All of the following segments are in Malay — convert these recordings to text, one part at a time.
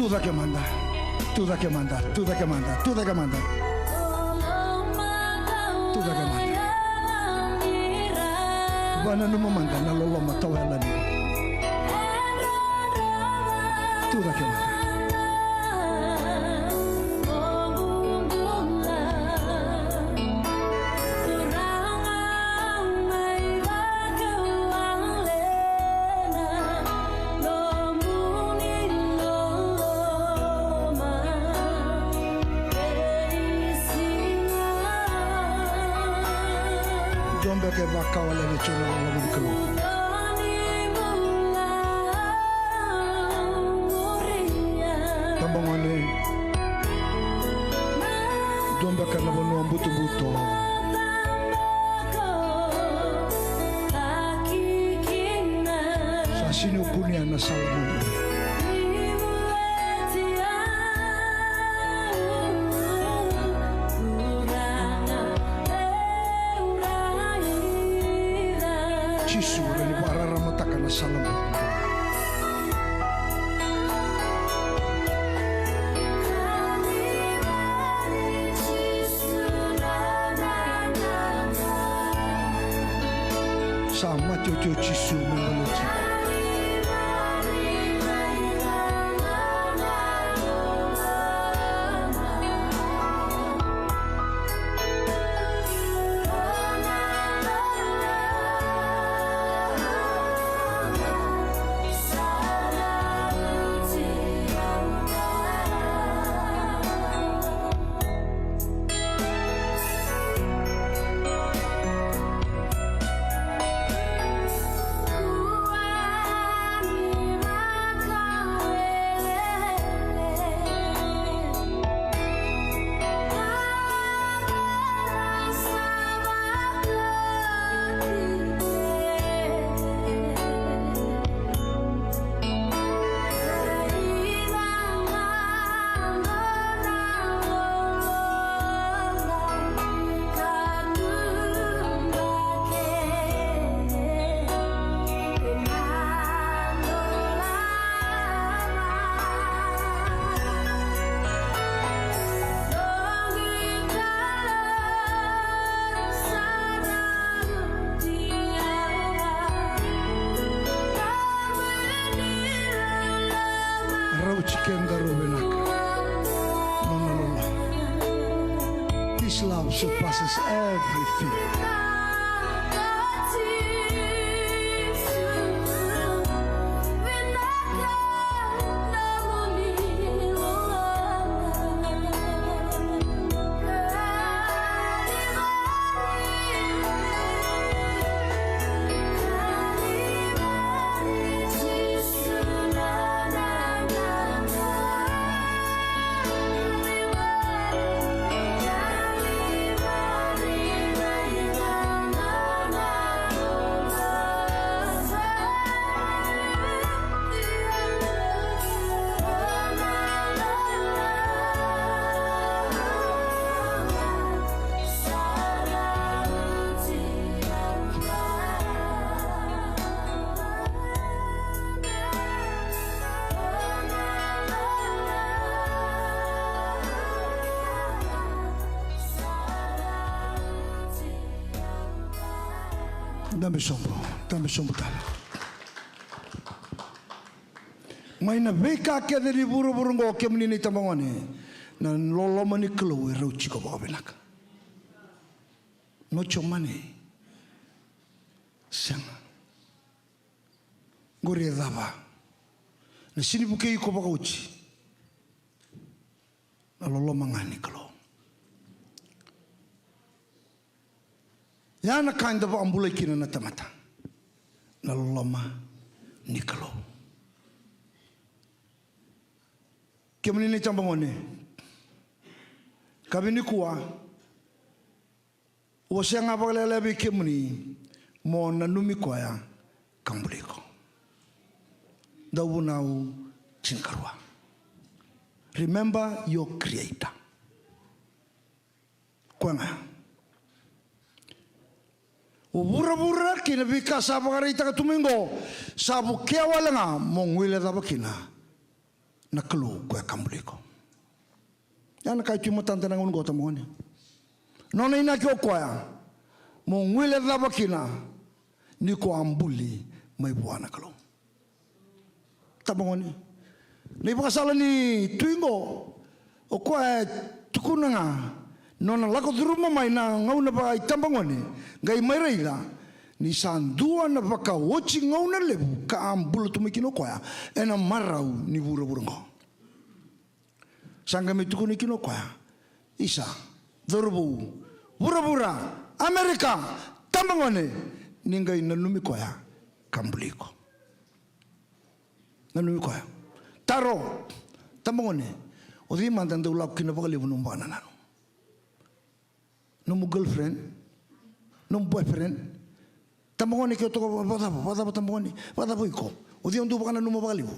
Tú da que manda, tú da que manda, tú da que manda, tú da que manda, tú da que manda. Bana no manda na loloma tawala ni. Tú da que manda. Que va a caer la leche en la boca. Tambang ane, domba kana bono ambuto buto. Sa sino punya na salamu. Salam. Sama cucu cisu mengeluci. His love surpasses everything. Dame sombo tala. Mai na veka ke de buru ngo ke mni tamangone na lolo mani klo e ro chiko ba belaka. No chomane. Sang. Gore dava. Na sini buke ko ba uchi. Na lolo mangani klo. Yana kind of ambulai kina na tamata. Na loma nikalo. Kemani ni chambangone. Kabini kuwa. Wasianga bagala bi kemani mo nanumi koya kambuliko. Dawu nau chinkarwa. Remember your creator. Kwanga. Ubura kina bika sabu kari taka tumingo sabu kia walanga mongwile daba kina na kelu koe kambuliko. Yana kai tui matante na ngun gota mone. Nona ina kio koea, mo ngwile lava kina, ni ko ambuli mai buana kelu. Tamangone. Ni pakasala ni tuingo, o koe tukunanga, nona lako duruma mai na ngauna pa itambangone, ngai mai reila, ni sandua na baka wochi ngauna lebu ka ambulu tumikino koea, ena marau ni bura-bura ngo. Sangga mitukuni kino koea, isa, dorubu, bura-bura, Amerika, tambangone, ningai nanumi koea, kambuliko. Nanumi koea. Taro, tambangone, o di mantan tau lau kina pakalibu numbana nanu. Numu girlfriend, numu boyfriend, tambangone kio toko patapa tambangone, patapa iko. O di ondu pakana numa pakalibu.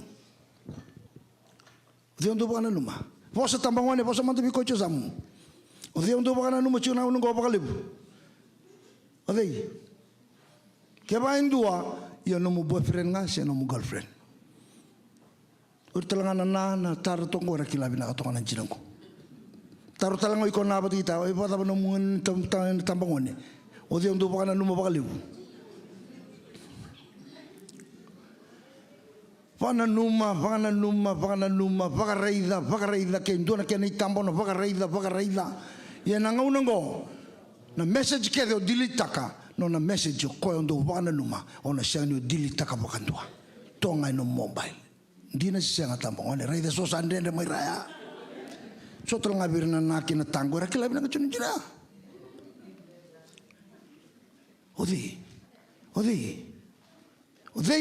O di ondu pakana numa. Vosa tambangone, vosa mantu biko icho samu. O di ondu pakana numa chuna unungo pakalibu. O di. Kia pa indua, ia numu boyfriend nga, sia numu girlfriend. Urtalanga na taro tongo ra kilabi na katonga ng jinangko. Taro talanga iko na pati ita, ay pata pa namungan tambangone. O di ondu pa ka na numapakaliw. Pakaraida, kaya doon na kaya na itambo na pakaraida. Yan ang unang ko, na message kaya o dilita ka, no na message o koy ondu pa ka na numa, o na siya niyo dilita ka pakandua. Ito nga yung mobile. Hindi na siya nga tambangone. Raida so sande na may raya. So talang nga birin na nakin na tango. Rakilabi na kachunin dyan na. Odi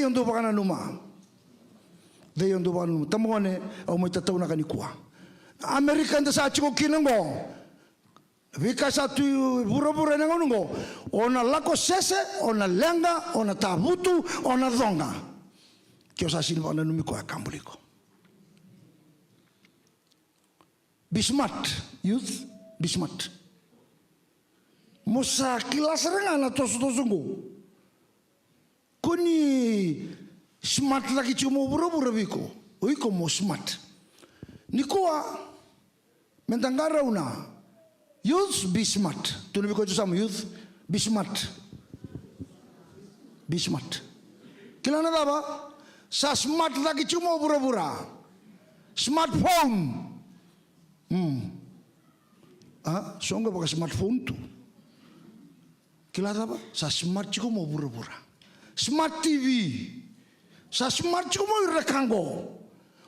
yung doon pa ka na numa. Odi yung doon pa ka na numa. Tambangone, o may tataw na kanikuha. Amerikan da sa chiko kinango. Vika sa tu bura-bura na ngungo. O na lako sese, o na lenga, o na tabutu, o na zonga. Kyo sa sino pa nanumi ko kambuliko. Be smart, youth. Be smart. Musa kilas renga na tosungo. Kuni smart lagi cuma bura-bura biko. Uiko mo smart. Nikoa mentangara una. Youth be smart. Tunubi ko sama youth. Be smart. Be smart. Kila na ba? Sa smart lagi cuma bura-bura. Smartphone. So enggak pakai smartphone tu. Kila apa? Sa smart cuma bura-bura. Smart TV. Sa smart cuma rekango.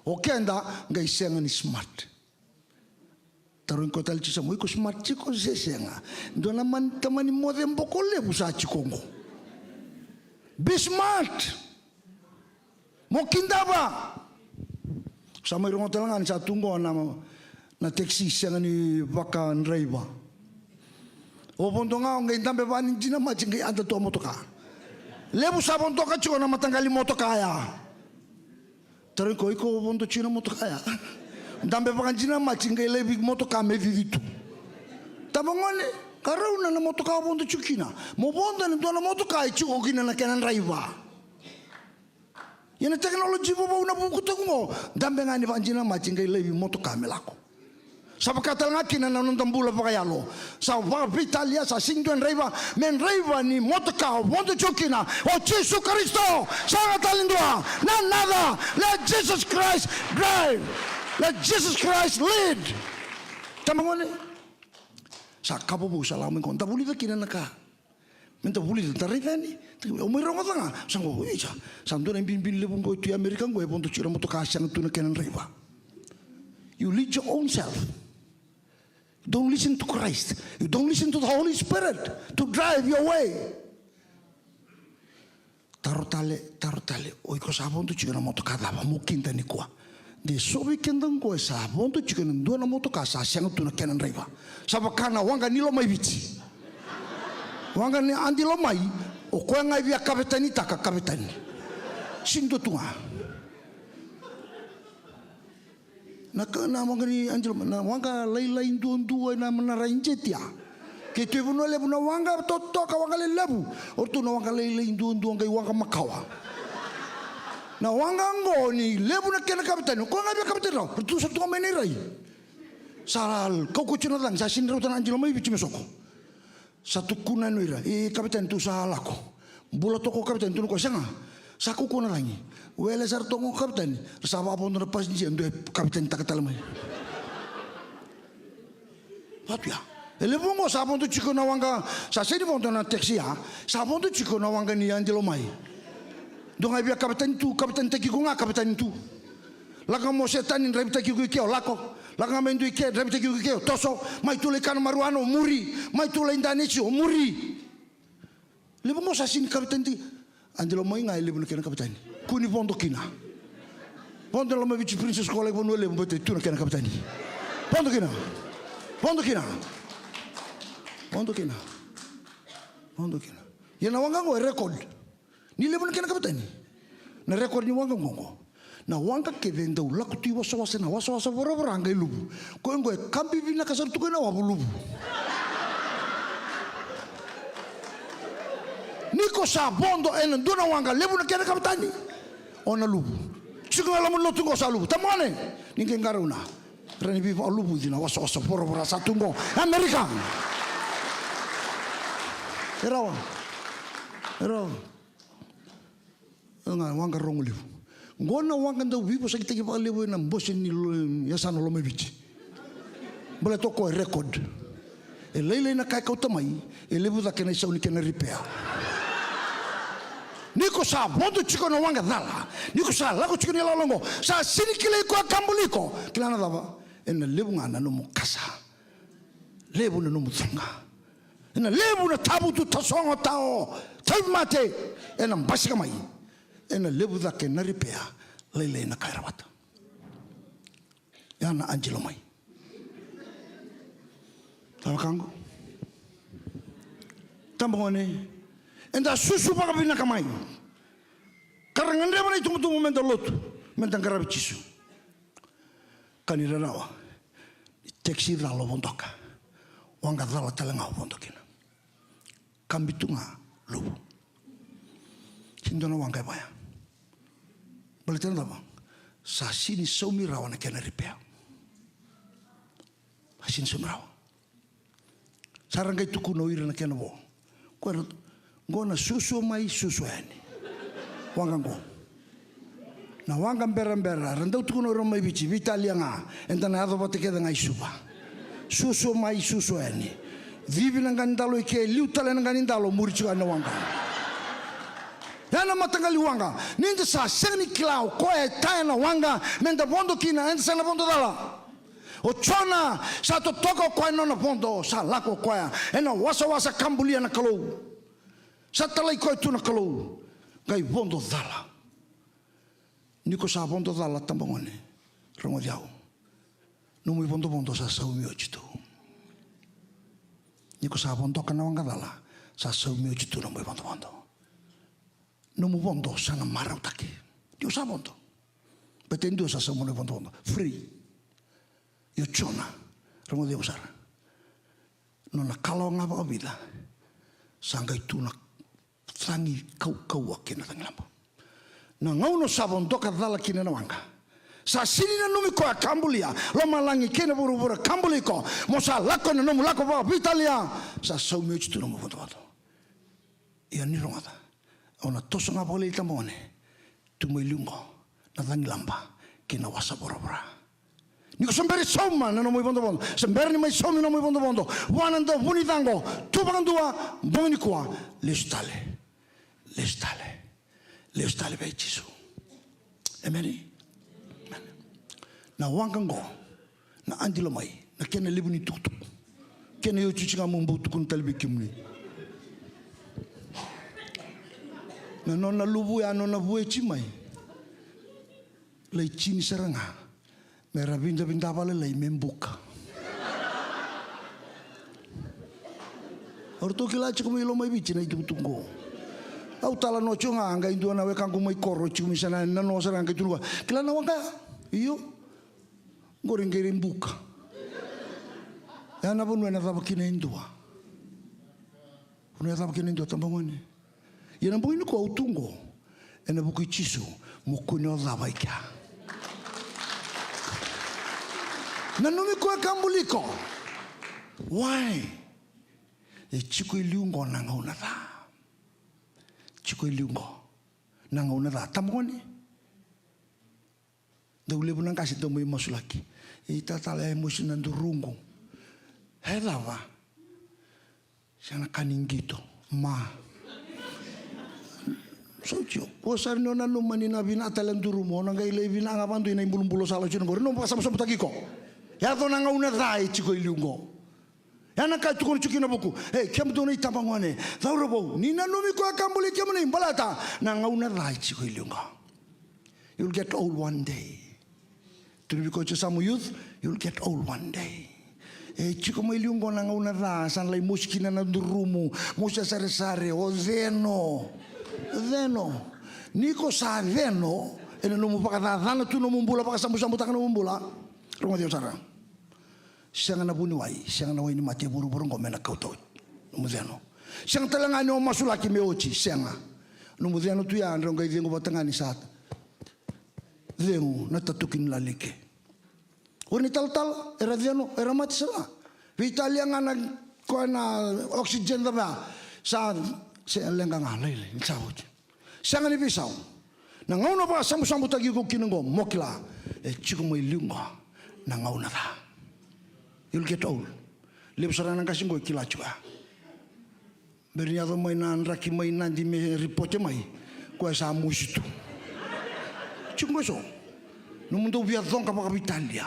Oke anda enggak isengan smart. Tarun ko tal cisa mo iko smart ciko sesenga. Do naman tamani modem bokole busa cikongo. Be smart. Mokinda ba? Sama irong talangan sa tunggo na taxi siya ni baka driver. O ponto nga ang gayndang beba ni Gina macing gay anda to motoka. Lebu sa ponto ka chiko na matanggali motokaya. Tarin ko iko ponto chino motokaya. Dambe pa kan Gina macing gay lebig motoka me vivitu. Tabangone karaw na motoka ponto chukina. Mo ponto na na motoka chiko kina na kanan driver. Yan teknologi po ba una bukutang mo? Dambe nga ni Vanjina macing kay levi moto kamelako. Sa pagkatal nga kinananong tambula pa kayalo. Sa Italia, sa Singduan Reva, men Reva ni moto kao, moto chukina, o Jesu Kristo, sa katalindua, na nada, let Jesus Christ drive, let Jesus Christ lead. Tamangone, sa kapopo sa lamin ko, tabuli na kinanaka. Minta buli tarik ni, umay rongo tanga, sanggo isa, sando na bin lebung ko itu Amerika ko ponto chira moto kasyang tu na kenan riba. You lead your own self. Don't listen to Christ. You don't listen to the Holy Spirit to drive your way. Tarotale, oi ko sa ponto chira moto kadaba mukinta ni kwa. De sobi kendang ko sa ponto chira ndo na moto kasyang tu na kenan riba. Sabakana wanga nilo mai bici. Wanga ni andi lomai o ko nga via kapitani taka kapitani sindo tunga na wanga ni andi na wanga lai ndu na na injetia ke tu buno le buno wanga toto ka wanga le lebu o tu no wanga lai ndu ngai wanga makawa Na wangango ni lebu na kena kapitani. Ko ngabe kapitani no. Tu sa tu menera i. Saral kau kucina lang sa sinro tan anjilo mai bici mesoko. Satu kuna nuira. Kapitani tu salah ko. Bula toko kapitani tu ko sanga. Saku kuna langi. Wele sar tongo kapitani. Saba apa no pas ni ndo kapitani takatalmai. Patu ya. Ele bongo sabon tu chiko na wanga sa sedi bonto na taxi ya. Sabon tu chiko na wanga ni anjelo mai. Donga bia kapitani tu kapitani teki ko nga kapitani tu. Laka mo setan in repita ki ko lako. Laka mendu ke repita ki ko toso mai tu le kan maruano muri, mai tu le indanici o muri. Le bongo sa sin kapitani anjelo mai ngai le bongo ken kapitani. Kuni bondo kina. Bondo lo mai vici princess ko le bongo le bongo tu na ken kapitani. Bondo kina. Bondo kina. Bondo kina. Bondo kina. Ya na wanga ngo record. Ni le kena kapitani. Na record ni wanga ngo. Na wanga ke venda ula kuti wasa na wasa bora ngai lubu. Ko ngo kambi bina kasar tu kena wabu lubu. Niko sa bondo en dona wanga le kena kapitani. Ona lubu. Chiko la mo lotu ngo sa lubu. Tamane. Ninge ngaruna. Rani bi lubu dina wasa bora satu ngo. Amerika. Erawa. Nga wanga rongo livu. Ngona wanga nda vivo sa kita kipa livu na mbosi ni yasano lo mebichi. Bole toko record. E leile na kai kauta mai, e livu da kena isa unikena repair. Niko sa bondo chiko na wanga dala. Niko sa lako chiko ni lalongo. Sa sini kile ko kambuliko. Kilana dava. Ena livu ngana no kasa. Livu na no muthanga. Ena lebu na tabu tu tasongo tao tai mate ena basika mai ena lebu da ke na repair lele na kairawata yana anjilo mai tawakango tambone enda susu baka bina kamai karangande mana itu mutu momento lotu mentang karabi cisu kanira rawa taxi ralo bondoka wanga dala talanga bondokina kambitunga lubu sindona wanga baya balitan daba sa sini somi rawa na kena repair hasin somi rawa sarang kai tuku no ira na kena bo ko ngona susu mai susu yani wanga ngo na wanga mbera randau tuku no ro mai bici vitalianga entana ado bote keda ngai suba susu mai susu yani vivi na ngandalo ike liutale na ngandalo murichu ana wanga yana matangali wanga ninja sa seni klau koya taya na wanga menda bondo kina enda sana bondo dala o chona sa to toko koya nona bondo sa lako koya ena wasa kambulia na kalou sa talai koya tu na kalou gai bondo dala niko sa bondo dala tambangone rongo diao numi bondo sa saumi ochitu niko sa bondo kana wanga dala sa saumi ochitu no moi bondo no mu bondo sa na marau taki dio sa bondo petendo sa saumi bondo free yo chona rongo dio sara no na kalo nga ba vida sanga itu na sangi kau akena tanglambo na ngauno sa bondo ka dala kina na wanga sa sini na numi ko kambulia lo malangi kena buru kambuliko mo sa lako na nomu lako ba vitalia sa saumi ochitu no mo bondo ia ni ronga ona toso nga pole tamone tu mo ilungo na tangilamba kina wasa bora niko semberi soma na no mo bondo semberi ni mai somi no mo bondo wanando bunitango tu bandua bonikuwa lestale be Jesu amen na wangango na andilo mai na kena libuni tuktuk kena yo chuchinga mumbu tukun talbi kimni na nona lubu ya nona bue chimai lei chini seranga mera binda vale lei membuka orto kila chiko ilo mai bichi na itutunggo au tala no chunga anga indua na wekangu mai koro chumi sana na no seranga tunga kila na wanga iyo gorengere mbuka yana bunu na tabakina indua una tabakina indua tambangone yana boinu ko utungo ena buku chisu mukuni o lava ikia. Nanumi koe kambuliko. Why? E chiko iliungo nanga unata. Chiko iliungo nanga unata. Tamoni. Da ulebu nang kasi tomo i masulaki. E tatala e musi nandurungu. He lava. Siana kaningito. Ma. Socio. Posar no na lumani na binata landurumo. Nanga ile binanga bandu ina imbulumbulo sala chino gore. No pasama-sama takiko. Ya to nanga unata e chiko iliungo. Yana kai tukun chukina buku. Hey, kiam dona itabangwane. Taurobo. Ni nanumi koe kambuli kiam ni balata. Nanga unata e chiko iliungo. You'll get old one day. To be coach some youth, you'll get old one day. E chiko mo iliungo nanga unata san lai muskina na durumu, musa sare o zeno. Zeno. Niko sa zeno, ene no mupakata dana tu no mumbula paka sambu taka no mumbula. Rongo Dios sara. Sianga na buni wai, sianga na wai ni mate buru-buru ngomena kauto. No zeno. Sianga talanga no masulaki meochi, sianga. No zeno tu ya rongo idengo batangani saat. Dengo na tatukin lalike. Uni tal era deno era mati sala. Vitalia ngana ko na oxygen da sa se lenga ngalele ni sauti. Sanga ni bisau. Na ngauna pa samu tagi ko kinongo mokila e chiko mo ilunga na ngauna da. You'll get old. Lebsara nang kasingo kila chua. Bernya do mai na raki mai na di me ripote mai ko sa musitu. Chungoso. No mundo via zonka pa Italia.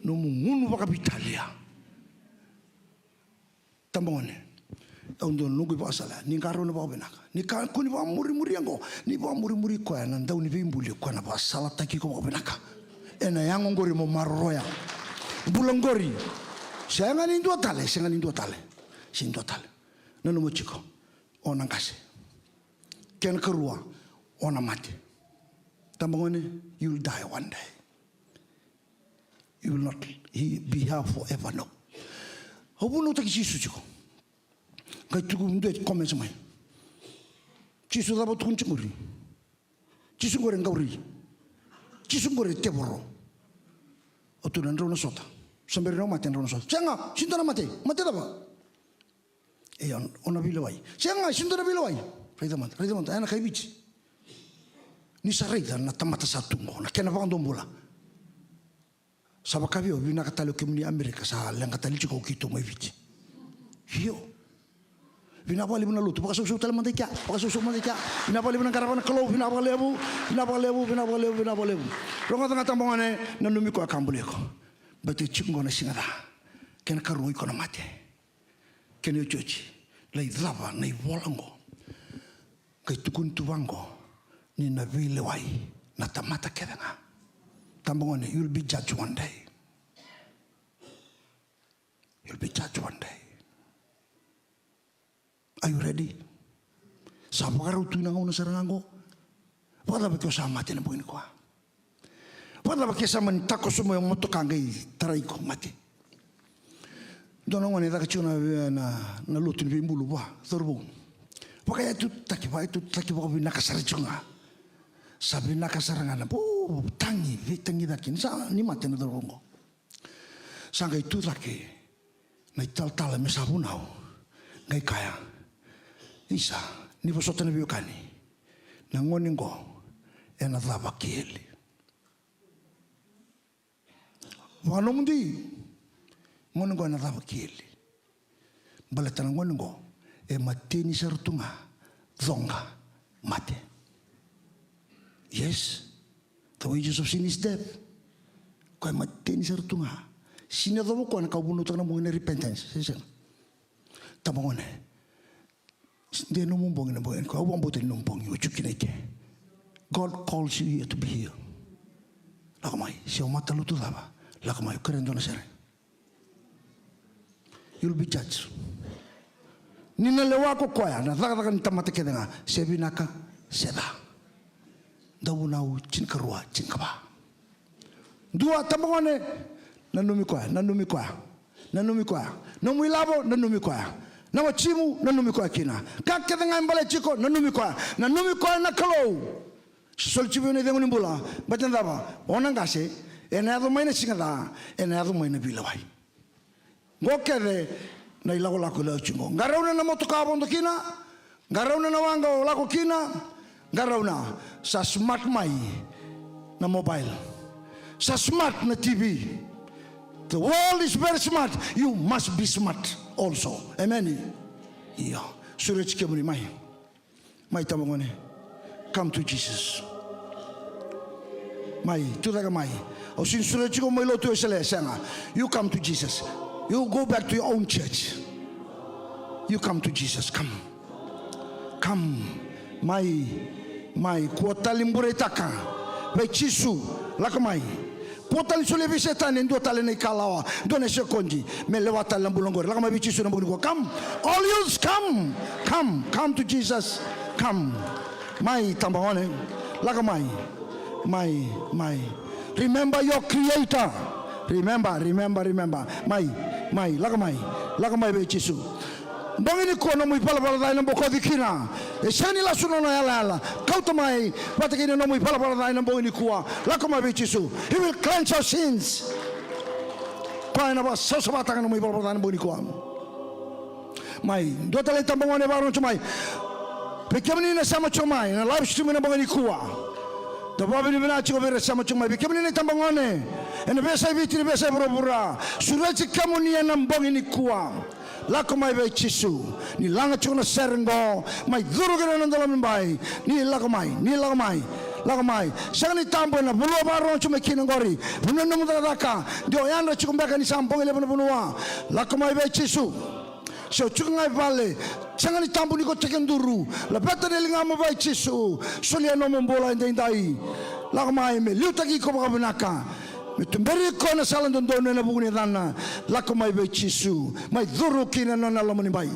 No mungu pa Italia. Tambone. Ondo nugu pa sala. Ni karo na pa benaka. Ni ka kuni pa muri ango. Ni pa muri ko na ndau ni bimbuli ko na pa sala taki ko pa benaka. Ena yango ngori mo maroya. Bulangori. Senga ni ndo tale. Sindo tale. Nanu mo chiko. Ona ngase. Ken kerua. Ona mati. Tambone, you'll die one day. You will not be here forever, no. Hobu no taki chisu chiko. Kai tuku ndu comments mai. Chisu da botun chimuri. Chisu gore ngauri. Chisu gore teboro. Otunan rona sota. Sambere no mate rona sota. Senga, sindona mate da ba. E ona bilawai. Senga, sindona bilawai. Reidamant, ana kai bichi. Ni sarida na tamata satungo na kena pang dombula. Sabakabio bina katalo kemuni Amerika sa lenga tali chiko kito mai viti. Hio. Bina bali bina lutu paka susu tele mantika, bina bali bina karavana kalau bina balebu. Ronga tanga tambongane nanumi ko akambuleko. Bate chungo na singada. Kena karui ko na mate. Kena chochi. Lai lava na ivolango. Kai tukun tuvango. Ni na vile wai na tamata kedanga. Tambongone, you'll be judged one day. You'll be judged one day. Are you ready? Sapakaru tu nang una sarangango. Wala ba ko sa mati na buin ko. Wala ba kesa man tako sumo yung motokangai taray ko mati. Dono ngone da kachuna na lutin bimbulu ba torbo. Pakaya tu taki ba binakasar chunga. Sabi nakasarangan po tangi dakin sa ni mate na dorongo. Sanga itu laki na tal me sabunau ngai kaya. Isa ni bosota na biokani. Nangoningo ena lava kieli. Wanomundi ngoningo ena lava kieli. Balatan ngoningo e mateni sarutunga zonga mate. Yes, the wages of sin is death. Kaya matini sa rutunga. Sinadamo ko na kaubunutang na mga repentance. Tamang ne. Hindi numumbong na buhay ko. Awang butin numumbong yung chukinake. God calls you here to be here. Lakamay, siya mataluto laba. Lakamay, karendo na siya. You'll be judged. Ninalawa ko koya. Natakakan tamatake na nga. Sebi naka, seda. Daunau cinkarua cinkaba. Dua tambangone nanumi kwa. Namui labo nanumi kwa. Na wachimu nanumi koya kina. Kake dengan mbale chiko nanumi koya na kalau. Sol chibu ni dengun bula. Baca apa? Orang kasih. Enado main singada. Enado main bilawai. Gokere na ilago lako leo chingo. Garauna na motokabo ndokina. Garauna na wanga lako kina. Garauna sa smart mai na mobile. Sa smart na TV. The world is very smart. You must be smart also. Amen. Yeah. Suraj kemuri mai. Mai tamangone. Come to Jesus. Mai, tu tak mai. O sin suraj ko mai lo tu esele senga. You come to Jesus. You go back to your own church. You come to Jesus. Come. Mai kuota limbure taka. Vai chisu lakamai. Kuota lisule bisetan endo tale nei kalawa. Done sekonji me lewata lambulongor. Lakamai vai chisu nambuni. Come. All you come. Come to Jesus. Come. Mai tambahone. Lakamai. Mai. Remember your creator. Remember. Mai, lakamai be chisu. Bangini ko no muy pala dai no boko dikina. E sani la suno no yala. Kauta mai, patakini no muy pala dai no bangini kuwa. Lakamai be chisu. He will cleanse our sins. Paina ba sosabata no muy pala dai no bangini kuwa. Mai, do tale tambangone baron chumai. Pekemni na sama chumai, na live stream na bangini kuwa. The Bobby Minachi over sama chumai. Pekemni na tambangone. And the best I beat the best I brought. Surachi Kamuni and Bongini Kua. Lakamai by Chisu. Ni Langachuna Serengo. My Gurugan and the Lambai. Ni Lakamai. Sani Tambo and a Bulova to make Kinagori. Bunamaka. The Oyana Chumbaka and some Bong 11 Bunua. Lakamai by Chisu. So Chungai Valley. Sangani Tambo Nico Tekenduru. La better Lingama by Chisu. Soliano Mombola and Dai. Lakamai, Lutaki Kobabunaka. Metumberi kona salan don don na buguni dana lakamai be chisu mai duru kina non alomani bai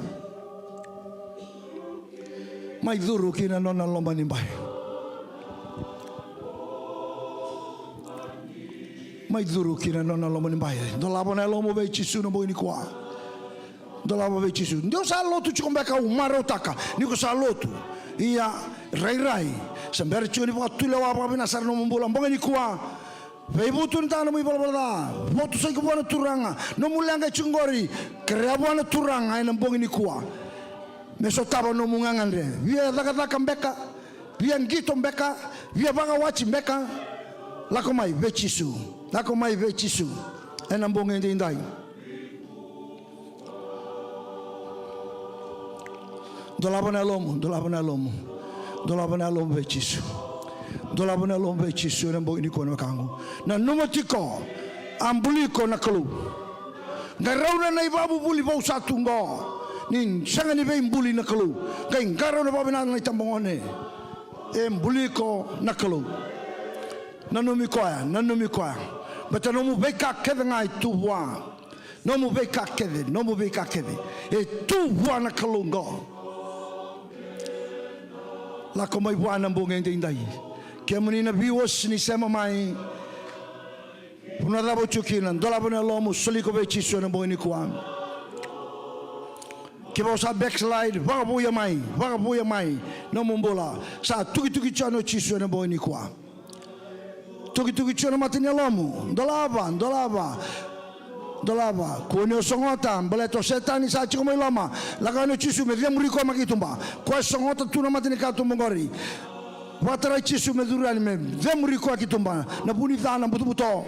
mai duru kina non alomani bai mai duru kina non alomani bai do labona lomo be chisu no buguni kwa do labo be chisu ndio sa lotu chikombeka umaro taka niko sa lotu ia rai sambere chuni pa tule wa pa bina sarno mbola buguni kwa Veibutu ntano muy balbalada. Votu sai kubuana turanga. No mulanga chungori. Kreabuana turanga ina mbongini kuwa. Mesotaba no mungangandre. Via daga mbeka. Via ngito mbeka. Via baga wachi mbeka. Lakomai vechisu. Ina mbongini ndai. Dolabana lomo vechisu. Dolabana lombe chisu na mboni ko na kango na numotiko ambuliko na kalu ngarauna na ibabu buli bau satu ngo nin sangani be mbuli na kalu kai ngarauna babina na tambongone embuliko na kalu nanumi koya bata no mu beka kede ngai tuwa no mu beka kede e tuwa na kalu ngo la komai buana mbongende indai Kemuni na viewers ni sema mai punadabo chukina dolabona lomo soliko be chiso na boini kwa kibosa backslide vagabuya mai no mumbola sa tuki chano chiso na boini kwa tuki chano matini lomo dolaba kunyo songota mbaleto setani sa chiko mai lama lagano chiso me demuri kwa makitumba kwa songota tuna matini ka tumbongori Watara chisu medurani me demuri kwa kitumba na buni dana buto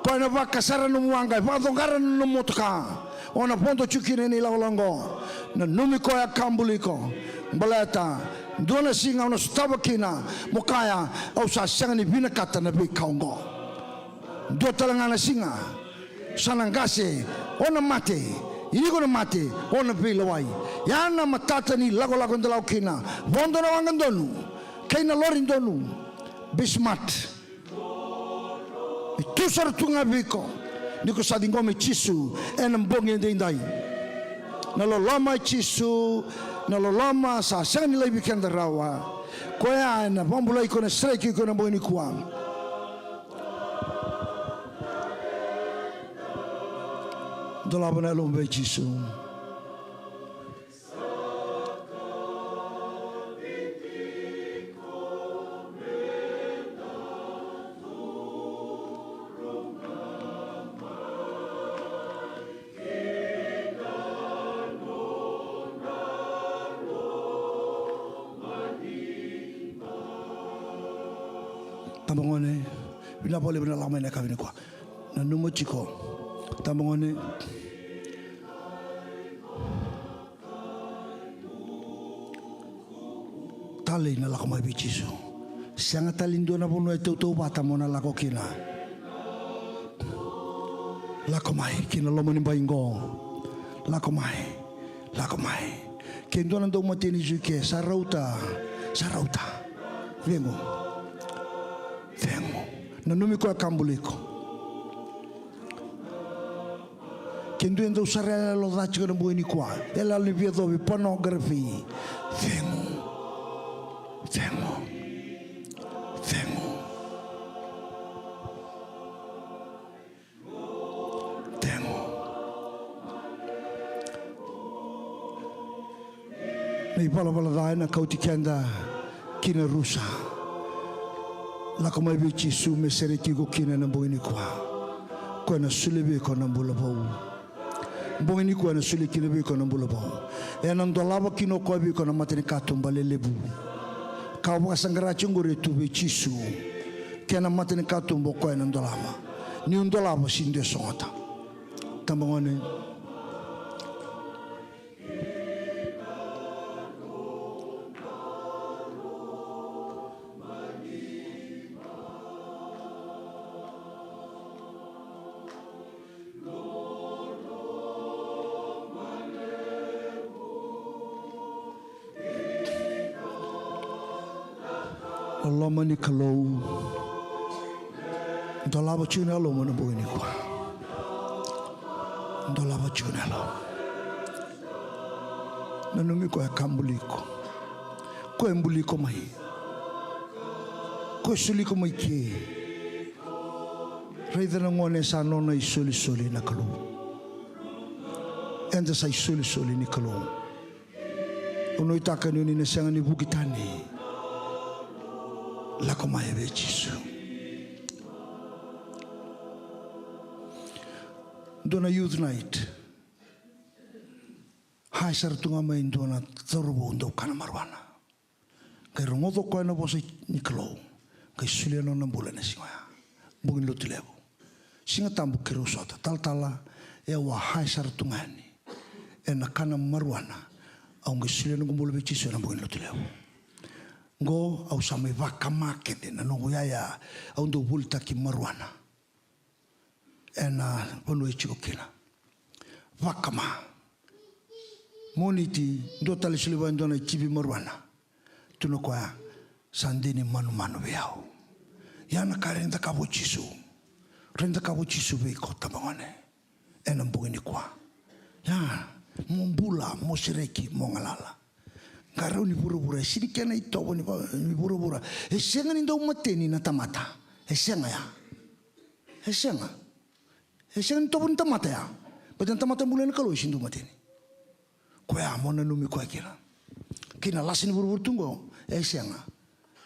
kwa na vaka sara no muanga vadongara no motoka ona pondo chukine ni lawlango na numi koya kambuliko baleta dona singa ona stabakina mokaya au sa sangani bina kata na bikaungo do talangana singa sanangase ona mate ini kono mate ona bilawai yana matata ni lago ndalau kina vondo na wangandonu kaina lorin donu bismat itu sartunga biko niko sadingome chisu enambongi ndai na lolama chisu na lolama sa sani lai bikenda rawa koya na bambulai kona strike kona boni kwa dolabana lombe chisu Tamangone, bina boleh bina lama ini kami ni kuah. Nanumi ciko, tamangone. Tali na lako mai bichisu. Siang talindo na puno itu tu bata mo na lako kina. Lako mai kina lomo ni baingo. Lako mai. Kendo na do mati ni juke sarauta. Vengo. Nanumi ko akambuliko. Kendo endo sarela lo dachi ko na buhay ni kwa. Ela libya do pornography. Vengo. Nei pala dai na kauti kenda kina Rosa. La kama bichi su mesere kigo kina na boini kwa. Kwa na sulebe ko na bula bau. Boini kwa na sule kina be ko na bula bau. E nang dolaba kino ko be ko na mateni katumba lebu. Kau buka sanggara cunggur itu bichi su. Kena mateni katumba ko na dolaba. Ni undolaba sinde songata. Tambangone. Lama ni kalau dolaba cuna lo mana boleh ni kuah. Dolaba cuna lo. Nanumi ko akambuliko. Ko embuliko mai. Ko suliko mai ke. Rei dana ngone sa nona isoli na kalau. Enda sa isoli ni kalau. Uno itaka ni na sanga ni bukitani. Lako mai be Jesu. Dona youth night. Hai sartunga mai dona zorbo ndo kana marwana. Kai rongodo ko na bosi niklo. Kai suliano na bulan singa. Bugin lo tilebo. Singa tambu kirusota tal-tala e wa hai sartunga ni. E na kana marwana. Au ngi suliano ngumbolo be Jesu na bugin lo tilebo. Go au samai vakamake de na nongo yaya au ndo bulta ki marwana ena ponu e chiko kina vakama moniti ndo tali siliwa ndo na chibi marwana tuno kwa sandini manu beau yana renda kabo chisu be ko tabangane ena mbugini kwa ya mumbula mosireki mongalala Karau ni pura-pura, sini kena itu apa ni pura-pura. Esenga ni ndo mateni na tamata. Esenga ya. Esenga ni topun tamata ya. Badan tamata bulan kalau isin ndo mateni. Koya mona numi koya kira. Kina lasin pura-pura tunggu. Esenga.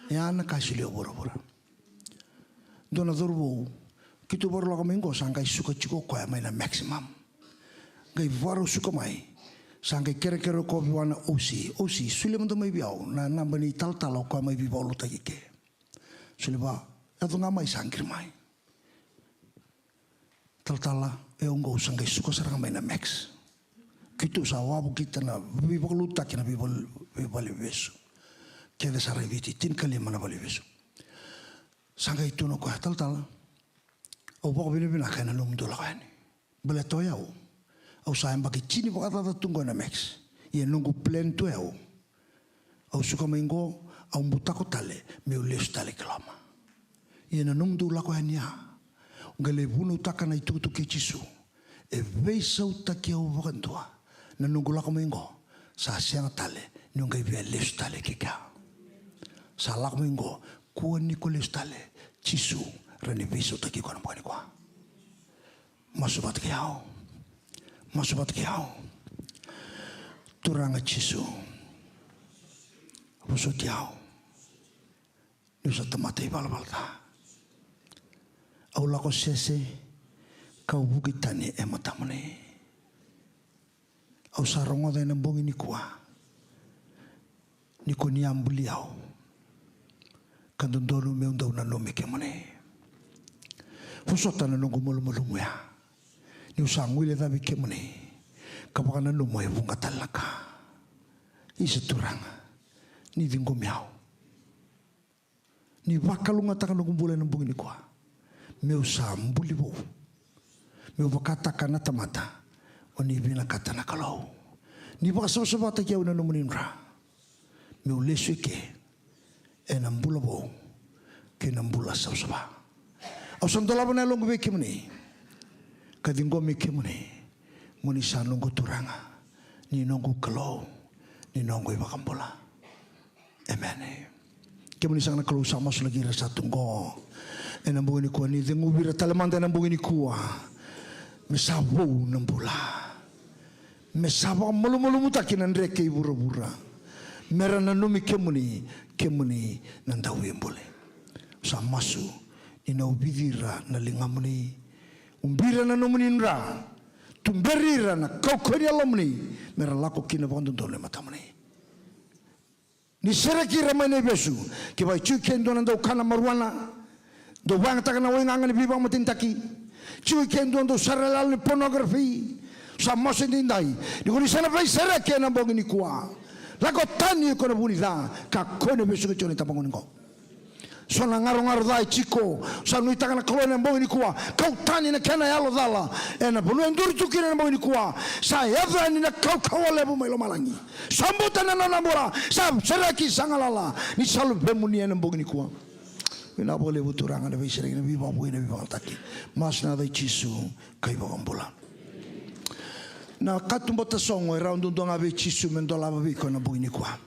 Ya na kasilio pura-pura. Dona dorbo. Kita baru lakukan minggu sangkai suka ciko koya main maximum. Gai baru suka mai. Sangkai kira-kira ko biwana osi sule mo mai biao na nambani tal-tal ko mai biao luta ke sule ba ato nga mai sangkir mai tal-tala e ongo sangkai suka sarang mai na max kitu sawa bu kita na biao luta kina biao besu kele sarai viti tin kali mana bali besu sangkai itu no ko tal-tala o bo bina kana lum dola kani bela toya o au sayang bagi cini pakata tunggu na max ia nunggu plan tu au suka minggu au mutako tale meu les tale kelama ia na nunggu lako hanya ngale bunu takana itu tu kichisu e veisau takiau vakantua na nunggu lako minggu sa siang tale nunggu via les tale kika sa lako minggu kuan ni les tale chisu rani veisau takiko na mukani kwa masubat kiau Masubat kiau, turanga Jesu, busut kiau, nusa temate bal-balta, au lako sese, kau bukitani ematamane, au sarongo da nambongi ni kua, ni ko niambuli au, Kandondonu me undau nanumi ke mone. Fusota na nungu mulu ya. Ni usangwile tabi ke mone. Kapaka na numu e bunga talaka. Isa turanga. Ni dingo miau. Ni wakalunga taka nungu mbule na mbungi ni kwa. Me usambuli bo. Me wakata kana tamata. O ni bina kata na kalau. Ni wakasabasabata kia una numu nimra. Me ulesu ke. E nambula bo ke nambula sabsaba au sandola bana longo be kimni kadingo me kimni muni sanongo turanga ni nongo kalo ni nongo ibakambula amen kimni sana kalo sama lagi rasa tunggo e nambu ni ko ni dengu bira talemanda nambu ni kuwa me sabu nambula me sabo mulu mutakinan reke ibura-bura mera nanumi kemuni nandau yembole sa masu ina ubidira na lingamuni umbira na numuni nra tumberira na kokori alomni mera lako kina bondondole matamani ni sereki ramane besu ke bai chu kendo nandau kana marwana do bang takana wenga ni bibang matintaki chu kendo ndo saralal ni pornografi sa masu ndai ni ko ni sana bai sereki na bongi ni kwa Lago tani ko na bunida ka kone besu ke choni tapangon ko. So na ngaro dai chiko sa nui taka na kolone mbongi ni kuwa kau tani na kena yalo dala e na bunu enduru tukina na mbongi ni kuwa sa eva ni na kau kawale bu mailo malangi sambuta na nambora sa seraki sangalala ni salu bemuni na mbongi ni kuwa ina bole buturanga na beisere na biba bu ina biba taki mas na dai chisu kai ba gambola na katumbo tasongo era ndo nga be chisu mendola ba biko na bugini kwa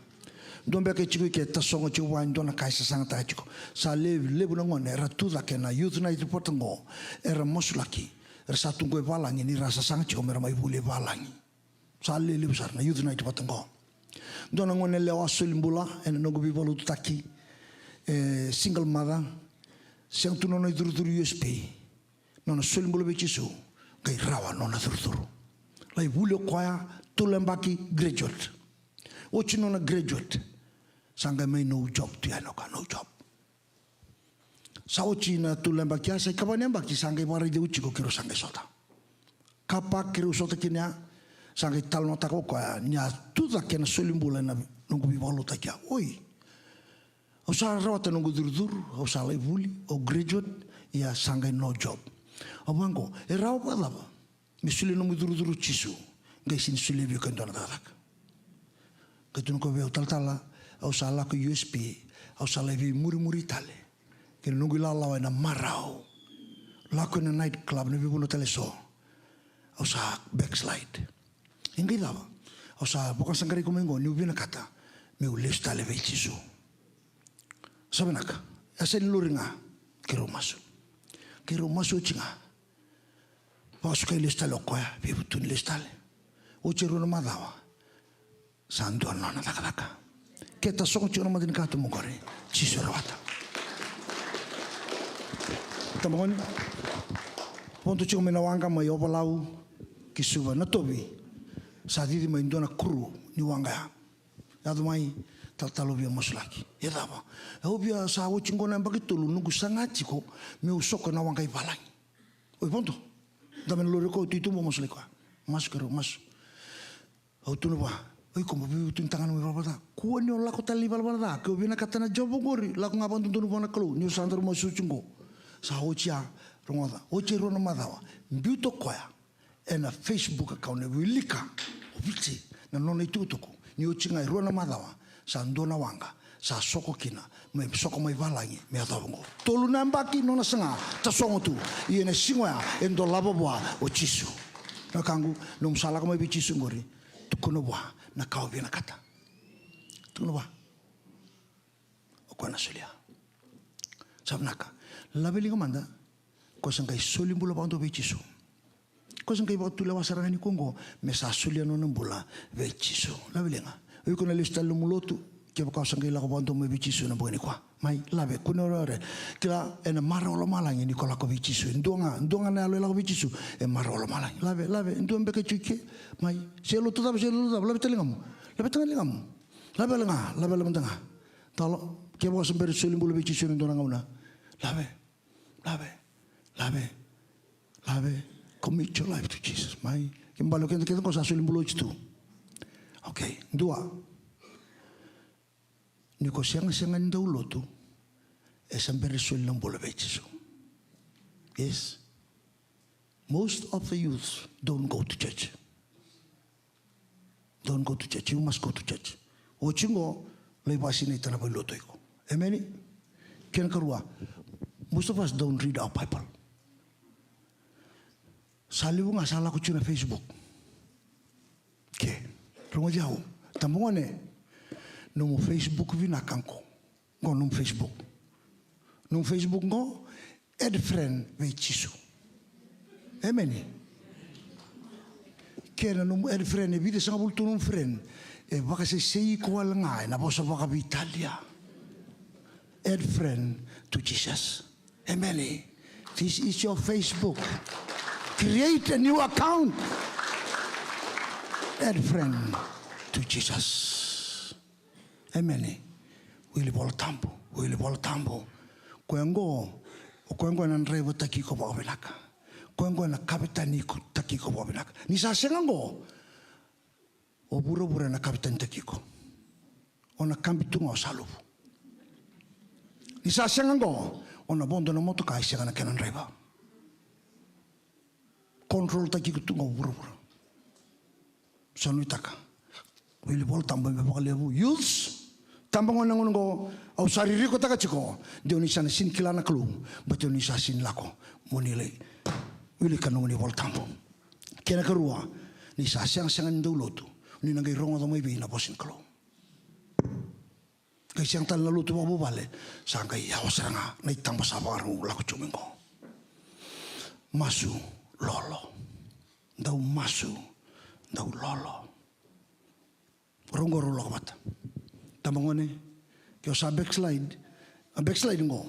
ndombe ke chiku ke tasongo chiku wa ndona kaisa sanga ta chiku sa le bu ngone era tuda ke na youth night potango era mosulaki era satu go balangi ni rasa sanga chiku mera mai bule balangi sa le besar na youth night potango ndona ngone le wasulimbula en no go bi bolu taki single mother siang tu no duru USP no sulimbula be chisu kai rawa no na duru lai bulio koya tulembaki graduate ochino na graduate sanga mai no job tu ya no job sa ochina tulembaki asa kabane mbaki sanga bari de uchiko kiro sanga sota kapa kiro sota kinya sanga talno tako koya nya tuza kena solimbula na nungu bibolo takia oi o sa rawata nungu dur o sa lai buli o graduate ya sanga no job abango e rawa palava misuli no duru chisu ngai sin suli bi kan dona dadak katun ko be tal au sala ko USP au sala bi muri tale ke no gila lawa na marau la ko na night club no bi bono tele so au sa backslide ingi dawa au sa bukan sangari ko mengo ni ubina kata me ules tale be chisu sabenaka asen luringa kero masu chinga Pasuka ilista lokoya, bibutun ilistale. Uciru nama dawa. Sanduan nona laka. Kita song cuma madin katu mukore. Cisurwata. Tamon. Ponto cuma minawanga mayo balau kisuba natobi. Sadidi maindona kru ni wanga. Yadu mai taltalobia moslaki. Yadaba. Obia sa ucingona begitu lu nunggu sangat ciko. Miusok na wanga ibalangi. Oi ponto. Dame lori ko tu mo mosle ko mas kero mas au tu no ba oi ko bi tu tangan mo ba ko ni la ko tali bal bal da ko bina katana jobo gori la ko ngaban tu no na klo ni sandro mo suchungo sa hochia rongoda oche rono madawa mbiuto koya ena Facebook account ne wilika obichi na no ni tutuko ni ochinga rona madawa sa ndona wanga sa soko kina me soko mai balangi me atabongo tolu nambaki nona sanga ta songo tu iene singwa endo laboboa o chisu na kangu no msala ko mai bichisu ngori tukono bwa na kao bina kata tukono bwa o kwana solia sabnaka labeli ngomanda ko sangai solimbulo bando bichisu ko sangai batu lewa sarangani kongo me sa solia no nambula bichisu labelinga oi kona lista lumulotu Kau kau sangkai laku bantu me bichisu na bukan ni kuah. Mai labe kuno rore. Kila ena marah olah malang ini kalau laku bichisu. Ndonga na laku bichisu. Marah olah malang. Labe ndonga beke cuci. Mai selu tu tapi. Labe telingamu. Labe tengah lingamu. Labe tengah. Talo Kaya mo sambere sulim bulu bici sulim dorang una. Lave. Commit your life to Jesus. Mai. Kimbalo kita kau sulim bulu itu. Okay. Dua. Ni ko siang-siangan dahulu tu. Sambere sulim bulu bici. Yes. Most of the youths don't go to church. Don't go to church. You must go to church. O chingo lepas ini tanah beloto iko. Amen. Kian kerua. Most of us don't read our Bible. Salibu nggak salah ku cina Facebook. Okay. Rungo jauh. Tambungane. Numu Facebook vina kangko. Ngo num Facebook. Num Facebook ngo add friend we chisu. Amen. Kena num add friend e vide sanga bultu num friend. E baka se sei ko ngai na bosa baka Italia. Add friend to Jesus. Amen. This is your Facebook. Create a new account. Add friend to Jesus. Amen. Wili bola tambo. Kwengo na nrevo taki ko ba benaka. Kwengo na kapitani ko taki ko ba benaka. Ni sa sengango. O buro na kapitani taki ko. Ona kambitunga o salubu. Ni sa sengango. Ona bondo na moto kai sengana kenan reva. Control taki ko tunga o buro. Sanu itaka. Wili bola tambo me ba lebu. Youths. Tambang orang ko au sariri ko taka chiko de oni sana sin kilana klu but oni sa sin lako monile wili kanu ni voltambo kena kerua ni sa sang dulutu ni nangai rongo do mai bina posin klo kai siang tal lalu tu babu bale sangai ya osanga nai tamba sabaru lako chumingo masu lolo dau lolo rongo ro lako mata tambangone kyo sa backslide ngo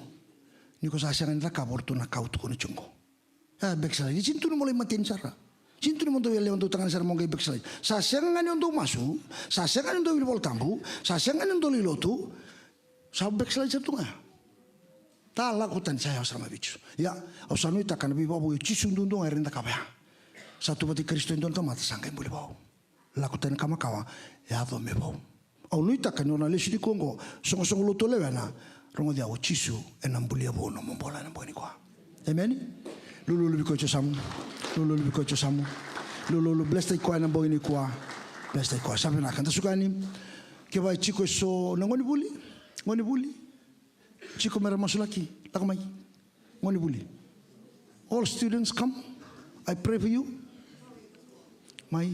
ni ko sa siang nila kaborto na kauto ko ni chungo backslide ni cintu mo matin sara cintu mo do yele on do tangan sara mo ngai backslide sa siang ngani on do masu sa siang ngani on do wil tambu sa siang ngani on do lilotu sa backslide sa tunga ta la ko tan saya sama bichu ya osanu ita kan bi babu chi sundundo ngai renda kabya satu pati Kristo indon to mata sangai boleh bau la ko tan kama kawa ya do me bau au nuita kanona lesi di Kongo songo loto lewena rongo dia o chisu enambulia bono mombola na boni kwa amen lulu bikocho samu lulu bless tai kwa na boni kwa bless tai kwa sabe na kanta sukani ke vai chiko so ngoni buli chiko mera masulaki lakamai ngoni buli all students come I pray for you my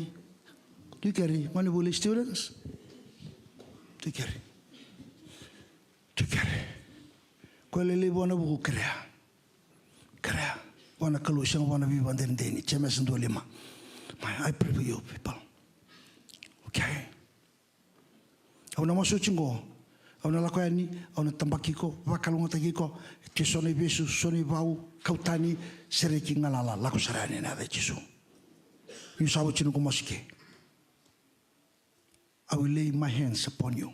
do you carry ngoni buli students Tukere. Kwele le bona buku krea. Bona kalusang bona bi banden deni. Chemes ndo lima. I pray for you people. Okay. Au na maso chingo. Au na lakoyani. Au na tambakiko. Wakalunga takiko. Tisoni besu. Soni bau. Kautani. Sereki ngalala. Lako sarani na de chisu. Yusawo chino kumasike. I will lay my hands upon you.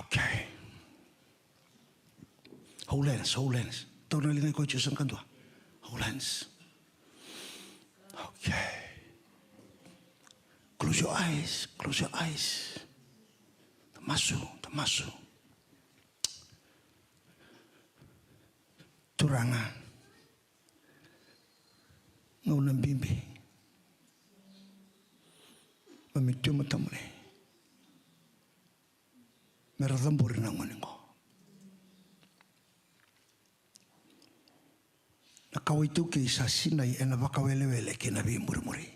Okay. Whole hands. Tahu na lingai ko Diyos ang kantua. Whole hands. Okay. Close your eyes. Tamasu. Turangan. Ngaunang bimbi. Mamitu matamre. Meradamburi na ngoni ko. Nakawaitu ke isa sinay na bakawele-wele kinabi muri-muri.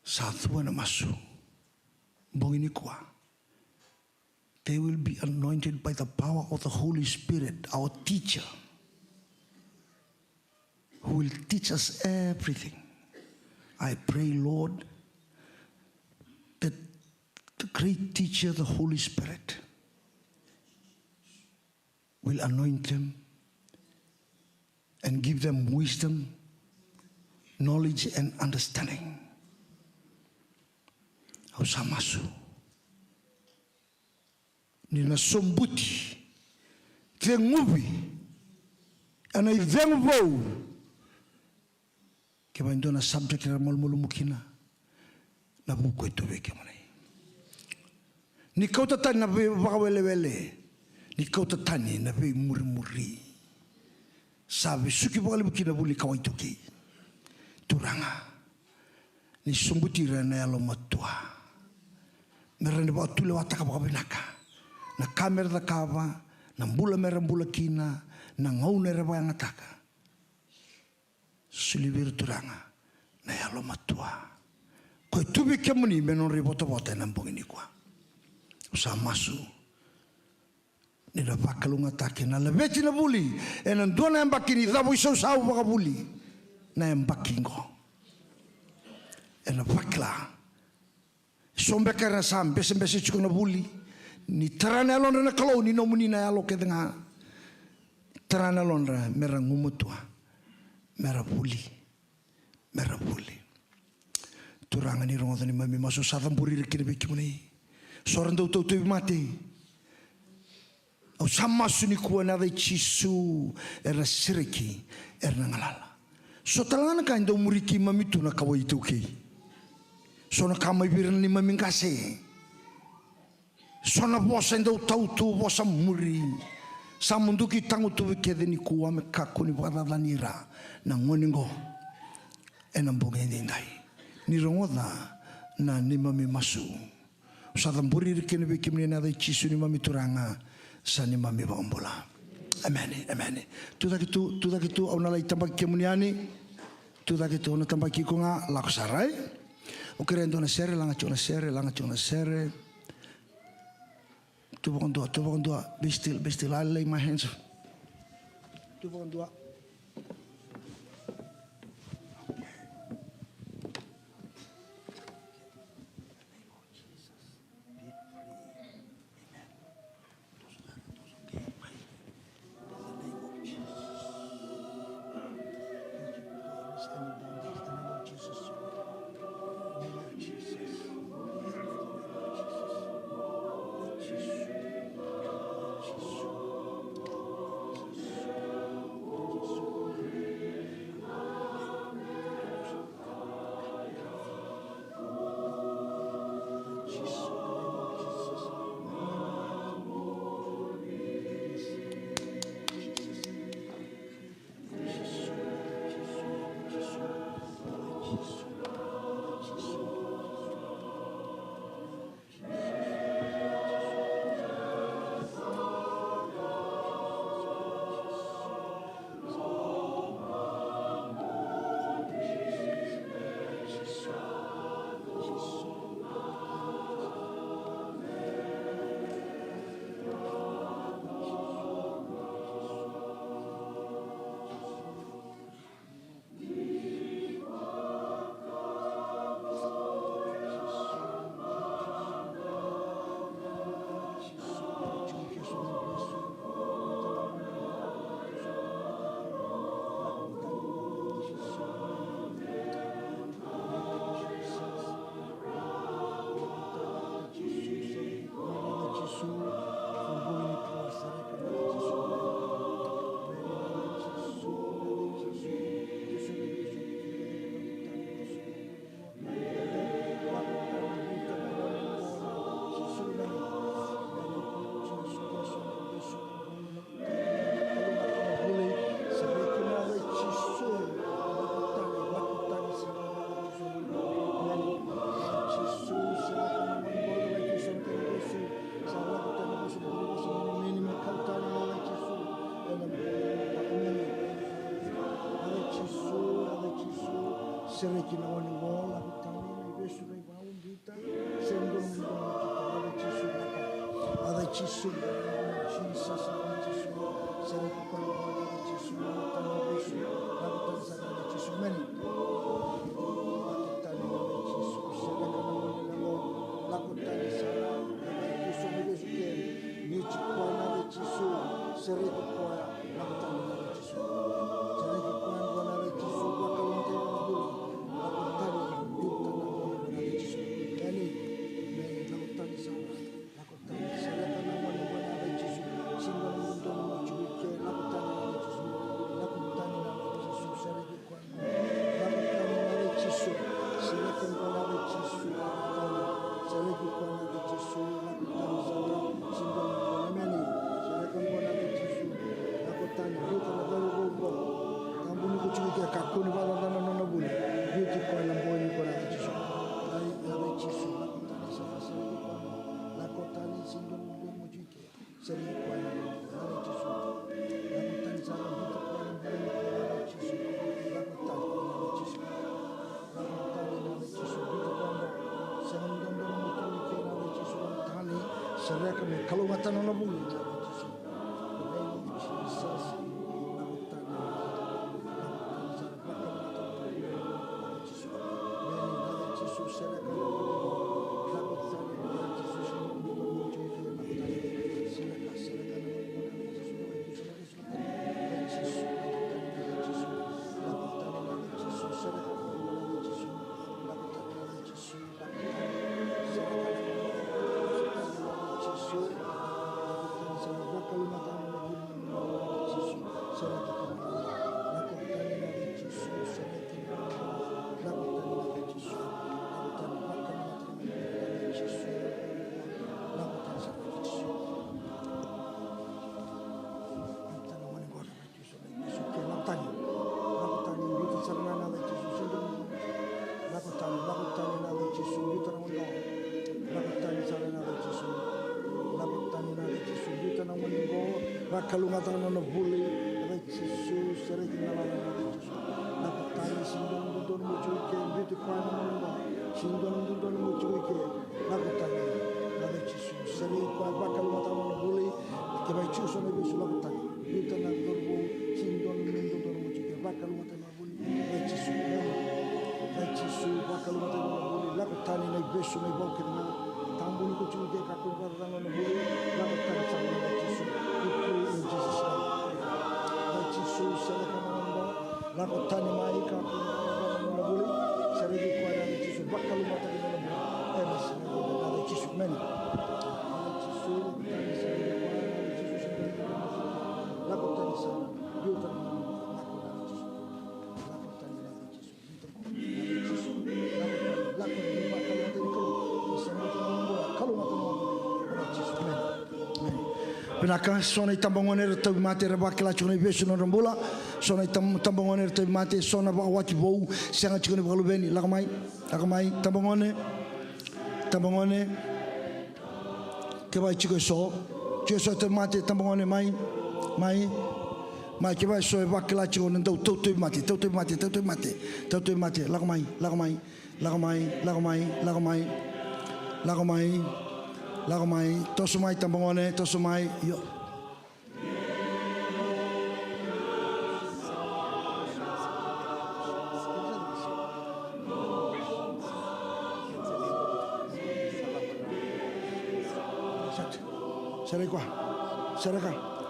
Satwa na masu. Bongini kwa. They will be anointed by the power of the Holy Spirit, our teacher, who will teach us everything. I pray, Lord, that the great teacher, the Holy Spirit, will anoint them and give them wisdom knowledge and understanding. Au sa masu. Ni na sombuti. Te ngubi. Ana I veng vou. Ke ba ndona subject ra molmolu mukina. Na buku itu weke mana. Ni kau tatani na wakawele-wele. Ni kau tatani na muri-muri. Sabi suki wakalibuki na buli kawai tuki. Turanga. Ni sumbuti rana yalo matua. Merane ba tule wataka wakabinaka. Na kamera da kava. Na mbula mera mbula kina. Na ngaune reba yang ataka. Sulibir turanga. Na yalo matua. Koi tubi kemuni menon ribota-bota nambong ini kwa. Usa masu. Nila pakalunga take na lebeti na buli. E na dona yang bakini. Thabu isau sau baka buli. Na yang bakingo. E na pakla. Sombeka na sam. Bese-bese cukup na buli. Ni terane alon na kalau. Ni nomuni na alo ke tengah. Terane alon na merah ngumutua. Merah buli. Merah buli. Turanga ni rongo tani mami masu satam puri rekini beki muni. Soran tau tau mati. Au sama suni kuah nada cisu era siriki era ngalala. So talangana kain tau muriki mami tu na kawai tu ki. So na kamai biran ni mami kase. So na bosa tau tu bosa muri. Samunduki tangu tu kede ni kuah me kaku ni wadada nira na ngoningo enambonge ndai. Ni rongoda na ni mami masu. Sa tamburi rekene beki mni nada cisu ni mami turanga sa ni mami baombola. Amen. Amen. Tu kitu au nalai tambaki kemuniani. Tu kitu na tambaki ko nga laksarai. O kerendo na sere langa chona sere. Tu bondua. Be still. I lay my hands. Tu bondua. Sereki na wani wola vitani na Yesu na iwaundita sendo ada chisu Jesus ada chisu sereki kwa ada chisu tana Yesu na vitanza ada chisu meni atitani ada chisu sereki na wani wola lakutani sara Yesu Yesu ke ni chikwa ada chisu sereki kwa lakutani ada chisu sereki kwa ada chisu kwa kalonte serahkan kalungatan na buli. Kalungatan na buli, Jesus, seregi na Jesus. Nakatani sindon dudon mo chuike, beauty kwa na mo. Sindon dudon mo chuike, nakatani na Jesus. Seregi kwa kalungatan na buli, kaya Jesus na bisu nakatani. Beauty na dorbo, sindon dudon mo chuike, kalungatan na buli, Jesus. Jesus, kalungatan na buli, nakatani na bisu na ibaw na tambuni ko chuike kalungatan na buli, nakatani sa Jesus. Jesus lakotani mai ka na buli seregi kwa na Jesus bakal mata di na emas na Jesus men Jesus lakotani sa yuta Penaka sona itambangone reta mate reba kala chune besu no rambula sona itambangone reta mate sona ba wati bou sanga chune balu beni lakamai tambangone ke ba chiko so te mate tambangone mai ke ba so ba kala chune ndo to mate lakamai tosumai tambangone tosumai yo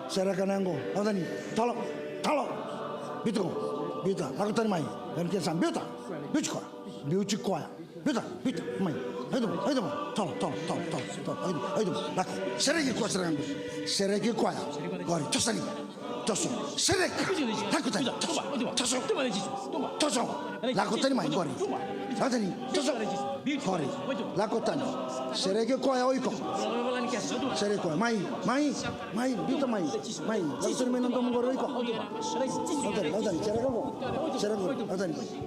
sereka nango lautani tolong bita lakutani mai dan kiasan bita mai ayo tolong laku seregi kwa gori tosani toso sereka lakutani toso lakutani mai gori lakutani toso gori lakutani seregi kwa oiko seregi kwa mai bita mai lakutani mai nonton gori oiko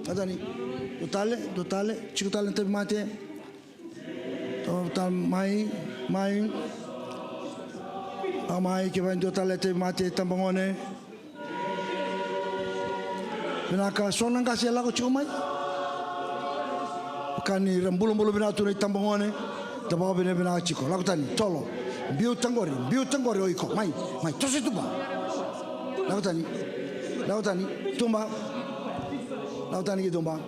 lautani totale cikutale tabi mate total mai ke ban totale tabi mate tambangone binaka sonang kasih lagu cumai kani rambulu binatu ni tambangone tabawa bina ciko lagu tani tolo biu tanggori oiko mai tos itu ba lagu tani tumba lagu tani tumba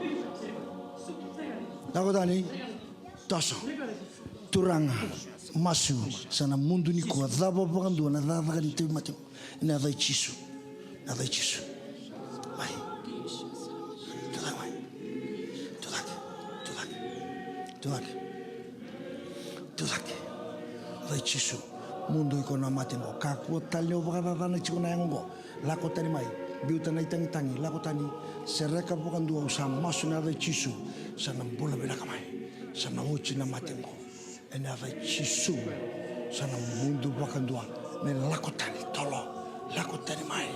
lagu tani toso turanga masu sana mundu ni ko daba bandu na daba kan te mate na dai chisu mai tulak dai chisu mundu ko na mate mo ka ko talio bagada na chiku na ngo lako tani mai biuta na tangi lako tani sereka bukan dua usah masu na dai chisu sana bola bela kamai sana uchi na mate mo ena dai chisu sana mundu bukan dua me lako tani mai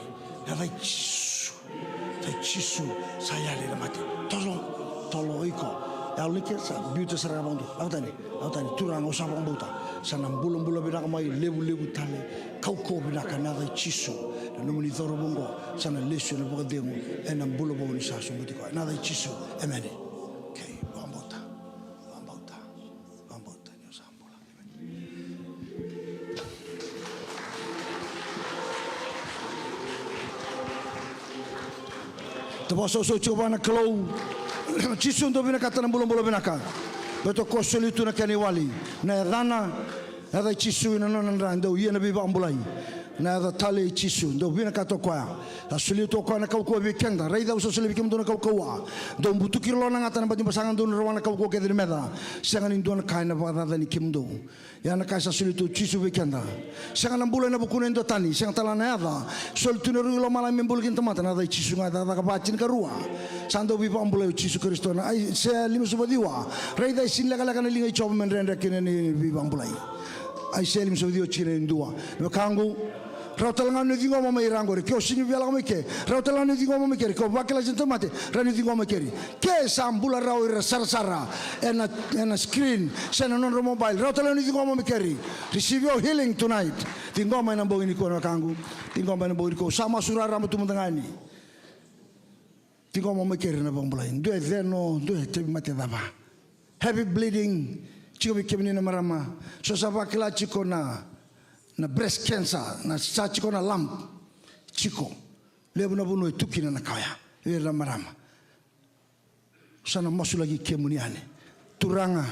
na dai chisu saya le mate tolo iko ya ulike sa biuta sereka bandu lautani turang usah bang buta sana bulung bela kamai lebu tale kau bela kana dai chisu na muni thoro bongo sana lesu na bukan dengu ena bulu ni sa sumbuti ko na dai chisu emene Tabaso so coba na kalau Jisu ndo bina kata na bulan bina ka. Beto kosoli tu na kani wali. Na rana ada Jisu ina nona randa uia na biba ambulai. Na ada tali Jisu ndo bina kata koya. Asuli to koya na kau ko bikenda. Raida uso suli bikim ndo na kau koa. Ndo butu kilo na ngata na bati pasangan ndo na kau ko kedri meda. Sangan ndo na kai na bada ni kim ndo. Ya na kai asuli to Jisu bikenda. Sangan ambulai na bukuna ndo tani. Sangan tala na ada. Sol tu neru lo malam membulkin temata na ada Jisu ngada ada kabacin karua. Sando biba ambulai Jisu Kristo na ai se lima subadiwa. Raida sin laka na linga chob men renda kineni biba ambulai. Ai se lima subadiwa chile ndua. No kangu rau talangan ni dingo mama irango re kyo singi biala mama ke rau talangan ni dingo mama ke ko bakela jento mate rani dingo mama ke ke sambula rau ira sara ena screen sena non mobile rau talangan ni dingo mama ke receive your healing tonight dingo mama na bongini ko na kangu dingo mama na bongini ko sama surara matu mutangani dingo mama ke na bongbulai ndo zeno ndo te mate dava heavy bleeding chiko bikemni na marama so sabakela chiko na breast cancer na chiko na lump chiko lebu na bunu tukina na kaya ila marama sana masu lagi kemuniane turanga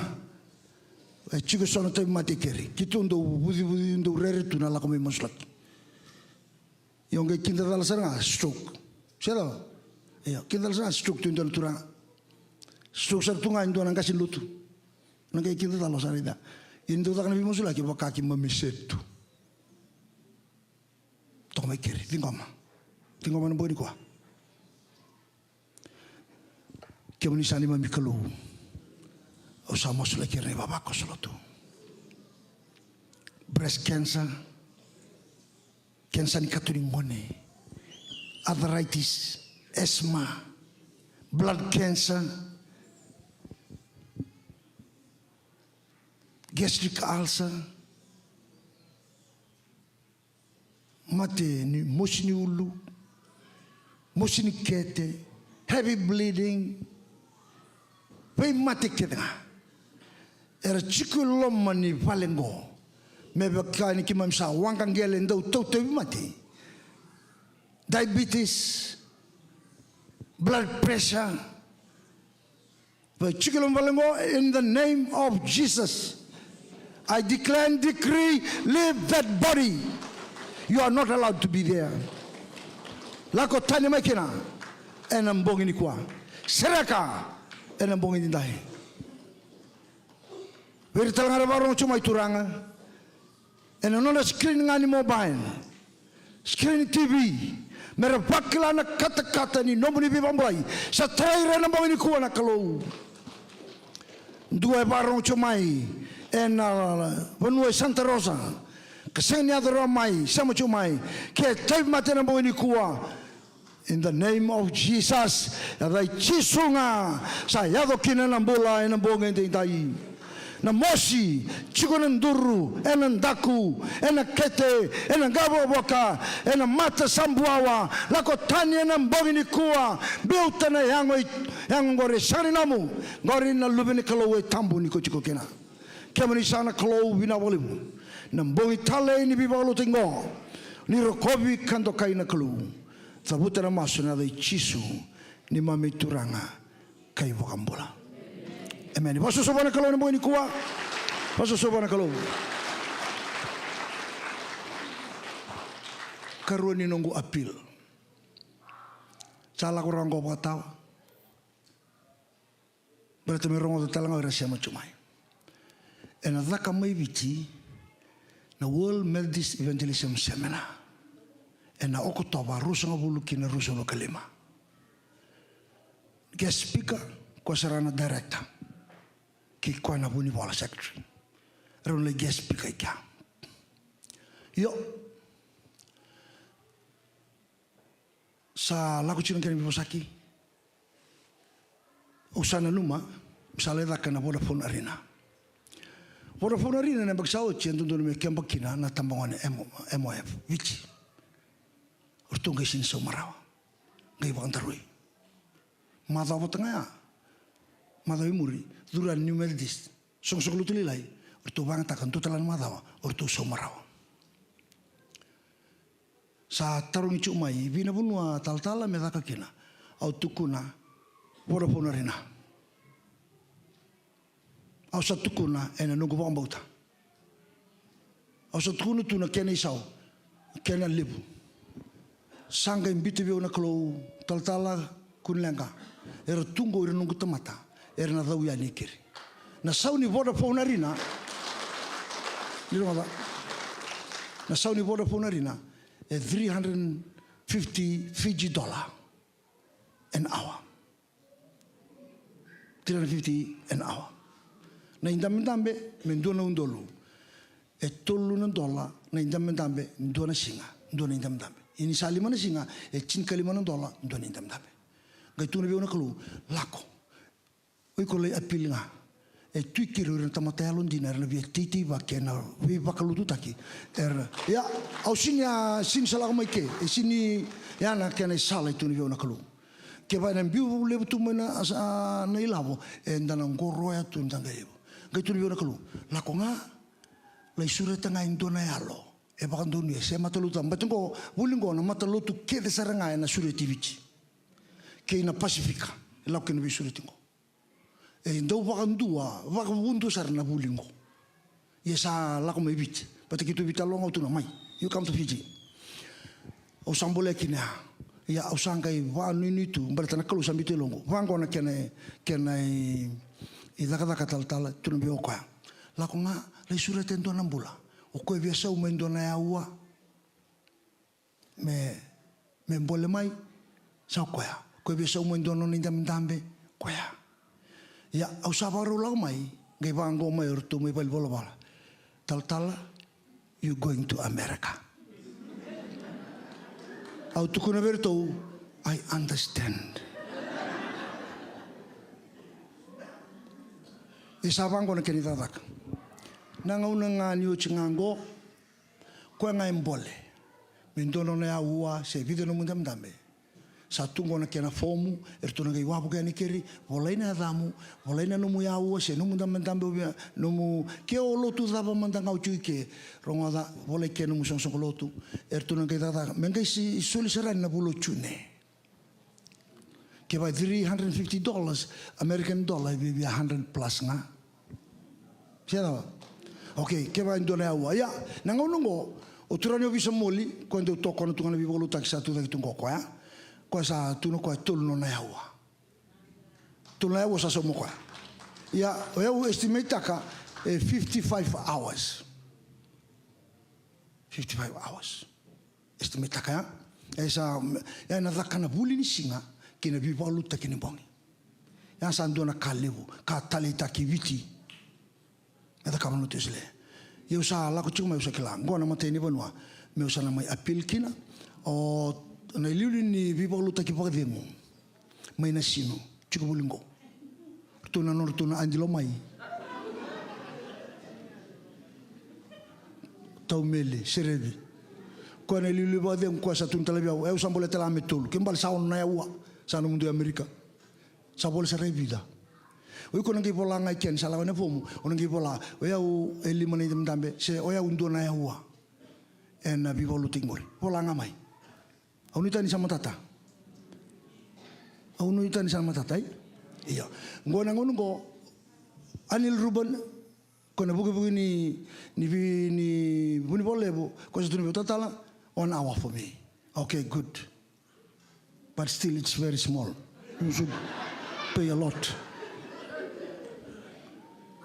chiko sono te matikeri kitundo budi ndo rere tuna la kome maslak yonge kinda dala sana stroke selo yo kinda sana stroke tundo turanga stroke sa tunga ndo na kasi lutu nanga kinda dala sana ida indo ta kana bimusu lagi bakaki mamisetu toma kiri tingoma no boni kwa kemuni sani mami kalu osama sula kiri baba ko solotu breast cancer ni katuri ngone arthritis asthma blood cancer gastric ulcer mate ni moshini ulu moshini kete heavy bleeding pei mate kete era chiku loma ni valengo mebe kani kimam sa wangkan gele ndo to mate diabetes blood pressure but chiku loma valengo in the name of Jesus I declare and decree leave that body. You are not allowed to be there. Lako tani makina enambongi ni kwa seraka enambongi ni dai. Veri talangara barong cuma ituranga. Enanola screen ngani mobile, screen TV. Mera bakila na kata-kata ni nomuni bibambai. Sa traire enambongi ni kwa na kalau. Dua barong cuma vanua Santa Rosa. Kaseni adoro mai, sama cumai. Ke taib matena boni kuwa. In the name of Jesus, adai chisunga sa yado kina nambola enambonga ndai. Na mosi chikona nduru, enandaku, enakete, enangabo boka, enamata sambuawa, lako tani enambonga ni kuwa. Biutana yango ngore sari namu, ngore na lubeni kalowe tambu niko chiko kena. Kemani sana kalau bina walimu. Nambongi tale ni bibalo tingo ni rokobi kando kaina kalu sabuta na maso na dai chisu ni mami turanga kai vokambola amen paso sobana kalu ni boni kuwa paso sobana kalu karuni nongo apil sala korango batawa berarti merongo talanga ora siama cumai ena zaka mai viti na World Methodist Evangelism Seminar na Oktoba Rosa ngabuluki na Rosa lokalima guest speaker kwa sarana director ki kwa na buni wala secretary ron le guest speaker ka yo sa laku chino kani bosaki usana numa saleda kana Vodafone Arena Vodafone Arena na bagsao chendo ndo me kembakina na tambangane MOF wichi urtunga sin so marawa ngai wantarui madaw tanga madaw muri duran New Methodist song lutuli lai urtu bang takan tutalan madaw urtu so marawa sa tarung cumai bina bunua tal-tala me takakina au tukuna Vodafone rina. Au sa tukuna ena nungu wambauta. Au sa tukuna tuna kena isau, kena libu. Sanga imbiti veo na kalau taltala kunlenga. Era tungo ira nungu tamata, era na dhau ya nikiri. Na sauni Vodafone rina, na sauni Vodafone rina, $350 Fiji an hour. 350 an hour. Na indamendambe mendona undolo. E tolu na dola na indamendambe ndona singa, ndona indamendambe. Ini salima na singa e $5 ndona indamendambe. Gai tuna veo na kalu lako. Oi kolei apilinga. E tuikiru rin tamataya londina na via titi va kena vi bakalutu taki. Ya au sinya sin salah mai ke. E sini ya na kena sala tuna veo na kalu. Ke vai na biu lebu tu mana na ilavo e ndana ngoroya tu ndanga ebo. Gai tuna veo na kalu. Lako nga lai sura tanga indona yalo. E bakandoni se mataluta mbatengo bulingo na matalutu ke de saranga na sura tivici. Ke na Pasifika. Lau ke na vi sura tingo. E ndau wakandua, wakawundu sarana bulingo. Ia sa lako mai bit. Pata kitu bita longa utuna mai. You come to Fiji. O sambole kina. Ia au sangai wanu nitu. Mbara tana kalu sambite longo. Wango na kena i daka tal tuna bio koya. Lako nga, lai sura tento nambula. O koe via sau mendo na ya ua. Me mbole mai. Sau koya. Koe via sau mendo na nindamindambe. Koya. Ya, au sabaru lau mai, gai wango mai urtu mai bali bola bola. Tal, you going to America. Au tukuna bertou, I understand. E sa wango na keni tatak. Nanga una ngā niu chingango, koe ngai mbole. Mendono na ya ua, se video no mundamdambe. Sa tungo na kena fomu, tuna gai wapu kea nikeri, walaina adamu, walaina numu ya ua, se numu damandambe ubia, numu, ke o lotu dhaba mandanga au chui ke, ronga da, walai ke numu songsong lotu, tuna gai dada, mengai si suli sarani na bulo chune. Ke vai $350, American dollar, bibi 100 plus nga. Siapa? Okay, ke vai indona ya ua. Ya, nanga unungo, o turani o visa moli, koe ndeu toko na tungana bibolu taki sa tu taki tungo koe, ya. Koe sa tunu koe tulu no na yaua. Tulu na yaua sa somo koe. Ia, o yau estimate taka 55 hours. 55 hours. Estimate taka ya. E sa, ya na dhaka na buli ni singa, kina bibalu ta kini bongi. Ya sa ndona ka levu, ka tali taki viti. Ya dhaka manu te sile. Ia usa lako chukuma usa kila. Ngona mateni vanua. Me usa na mai apil kina. O na iliuli ni vipaulu taki pakademo mai na sino chiko bulingo tuna nor tuna anjilo mai tau mele serebi ko na iliuli pakademo ko sa tun talabiao eu sambole tala metulu kimbal saon na yaua sa no mundo Amerika sabole sa revida o ko ngi pola ngai ken sala na fomu o ngi pola o eu elimane ndambe se o eu ndo na yaua en vipaulu tingori pola ngamai Aunita ni sama tata. Aunita ni sama tata. Iya. Ngona ngono go anil ruban ko na bugi ni buni bolebu ko sa tunu tata 1 hour for me. Okay, good. But still it's very small. You should pay a lot.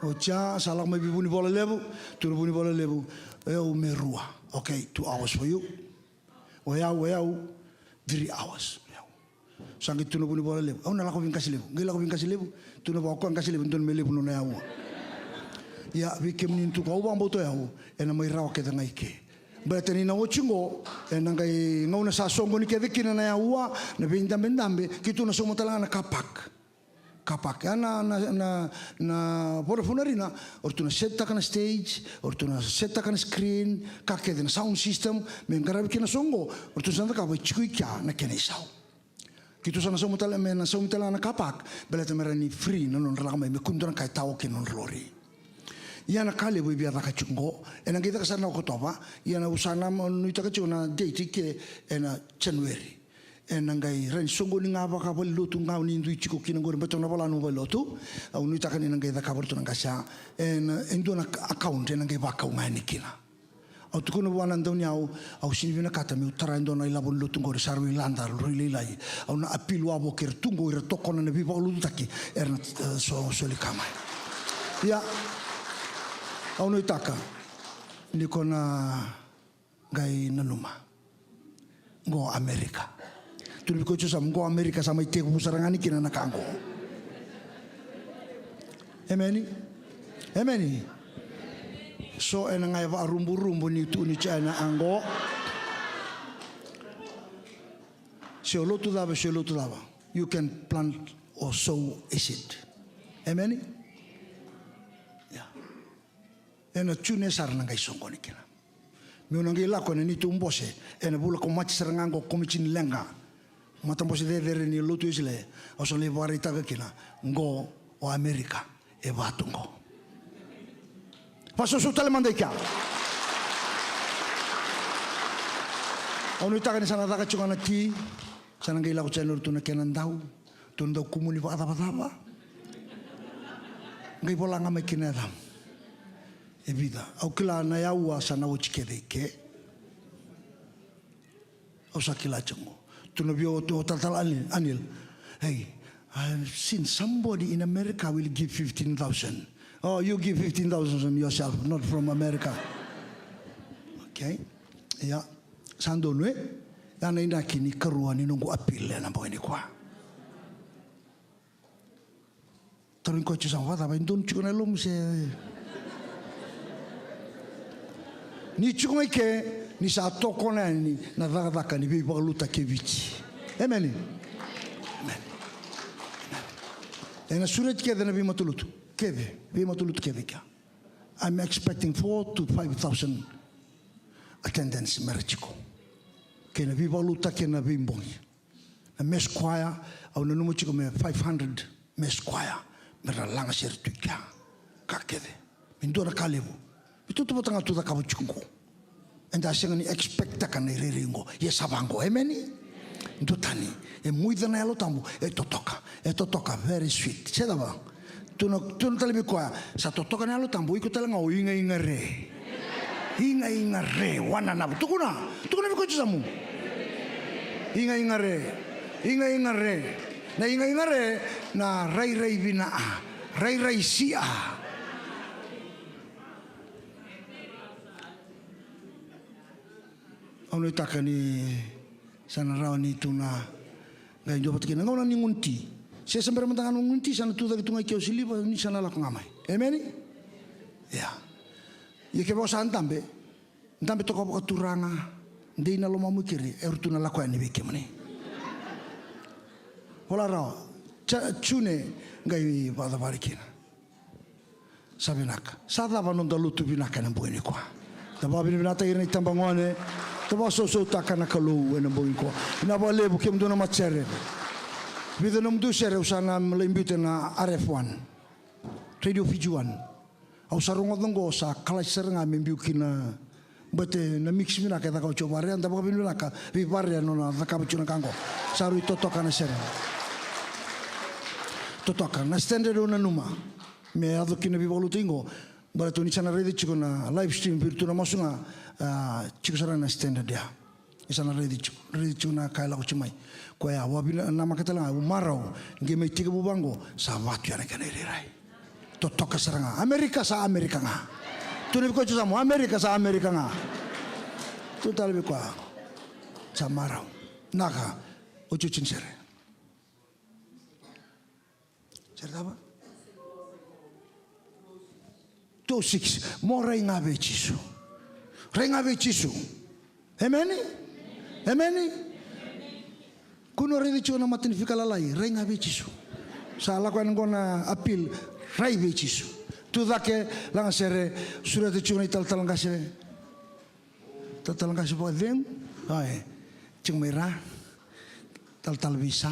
Ocha salah mai buni bolebu, tunu buni bolebu. Eu merua. Okay, 2 hours for you. Oyau 3 hours. Sangi tuna buni bola lebu. Au na lako vingkasi lebu. Ngai lako vingkasi lebu. Tuna bawa ko angkasi lebu. Tuna melebu no na yaua. Ya vikem ni tu kau bang boto yau. Ena mai rawa ke tangai ke. Berarti ni na ochingo. Ena ngai ngau na sasongo ni ke vikina na yaua. Na bindambe. Kitu na somo talanga na kapak. Kapak. Na Vodafone rina. Or tuna set taka na stage. Or tuna set taka na screen. Kake na sound system. Mengkarabi kena songo. Or tuna santa kapai chikui kia na kena isau. Kitu sana somo talanga na somo talanga na kapak. Belata merani free. Nanon rakamai. Mekundura kai tau ke non lori. Ia na kale bui biar taka chungo. Ena kita kasana ko topa. Ia na usana nuita kachuna date ke ena January. nangai ren songo ni nga baka bal lotu nga ni ndu chiko kinangor beto na bala no lotu au ni takani nangai da kabartu nga sha endo na account nangai baka nga ni kina au tukuno wana ndoni au sinivina kata mi utara endo na ilabon lotu ngor saru ilanda rili lai au na apil wa boker tungo ira tokona na biba lotu taki erna so likama ya au no itaka ni kona ngai nanuma ngo Amerika tuli ko chusa ngo Amerika sama ite ko sarangani kina nakango emeni so enangai va rumbu ni tu ni chana ango sholotu dava you can plant or sow a seed amen ya ena chune sarnangai songoni kina miunangi lako ni tu mbose ena bula ko mach sarangango komichin lenga matambose de ni lotu isle o so le varita kina ngo o Amerika e vatungo paso su tale mandeka onu itaka ni sana daga chungana ki sana ngai la ko chenur tu na kenan dau tundau kumuni ba aba ngai bola ngame kinera e vida au kila na yaua sana o chikedeke o sakila chungo tuno bio to tatal anil hey I've seen somebody in America will give 15,000. Oh, you give 15,000 from yourself, not from America. Okay? Yeah. Sando nwe. Yana ina kini karua ni nungu apile na mboini kwa. Tarin ko chusa wada ba indon chukuna lum se. Ni chukuma ke ni sa tokona ni na vaga ni bi baluta kevichi. Amen. Ena suret kede na bimatulutu. Bimatulutu kede kya. I'm expecting 4,000 to 5,000 attendance merachiko. Kena bibaluta kena bimbongi. Na mes choir au na numu chiko me 500 mes choir. Mera langa sertu kya. Kakede. Mindora kalebu. Bitutu batanga tuda kabu chungo. Enda sengani expecta kana iriringo. Yesabango. Amen. Ndotani e muida na elo tambu e totoka very sweet seda ba tuno talibi kwa sa totoka na elo tambu iko tala ngau inga re wana na tukuna biko chusamu inga re na rai bina rai sia ono takani sana raw ni tuna ngai jobat kina ngona ni ngunti se sambar mantangan ngunti sana tu dagi tungai kio siliba ni sana lak ngamai amen ya ye ke bosa antambe toko ko turanga ndina lo mamu kiri ertuna lakwa ni beke mani hola raw chune ngai bada barikina sabinak sada banon dalutu binaka na bueni kwa tababi binata irni tambangone tava so takana kalu ena boinko ina vale bu kem dona machere vida nom du sere usana melimbute na RF1 radio Fijuan au sarungo dongo sa kala serenga membiukina bate na mix mina ka ka coba re anda ba binuna ka vi barre no na ka bachuna kango saru totoka na sere totoka na standard una numa me ado kina vi volutingo bara tu ni sana redi chiko na live stream virtual masunga chiko sarana standard ya isana redi chiko na kaila ko chimai koya wabina nama katala umarau nge me tiga bubango sa watu yana kana rai totoka saranga Amerika nga tu ni ko chusamu Amerika nga tu talbi ko sa marau naka uchuchin sere ba 2:6 mo renga vechisu amen kuno redicho na matinifica lalai renga vechisu sala kwa ngona apil rai vechisu tu dake langa sere surat chuna tal ngase bo den ai chungmera tal bisa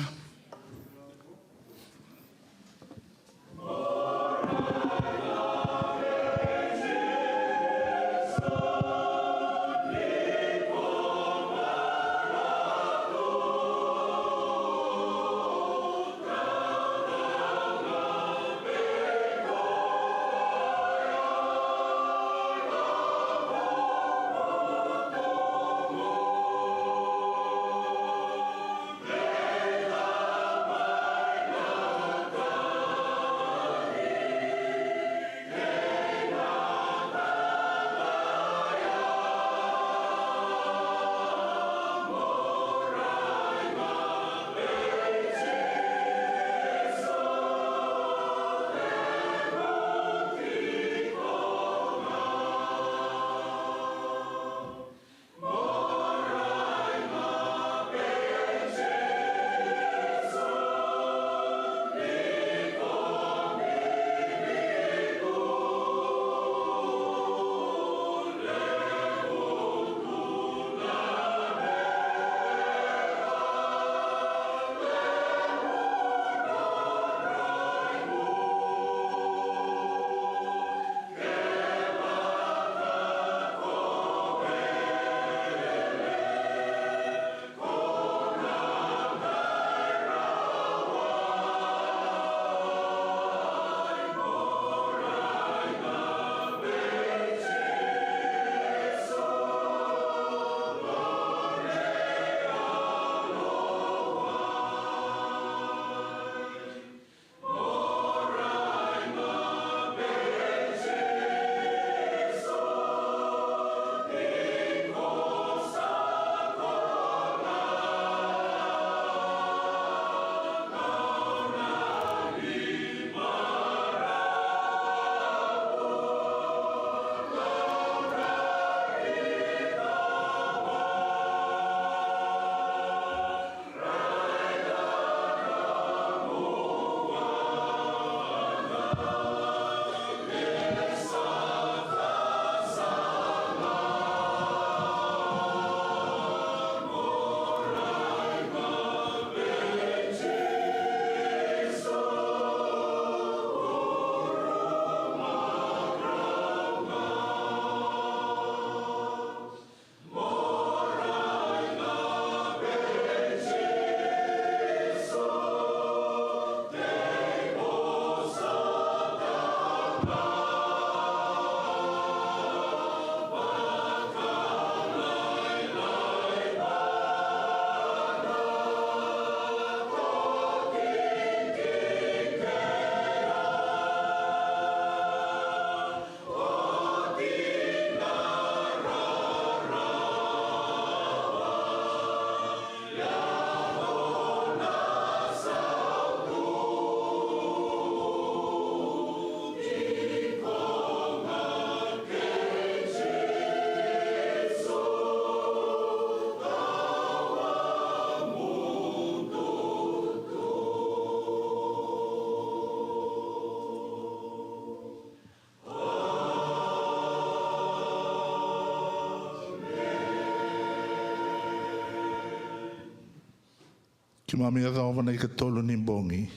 Ki mami ada o mana I ka tolu ni bongi.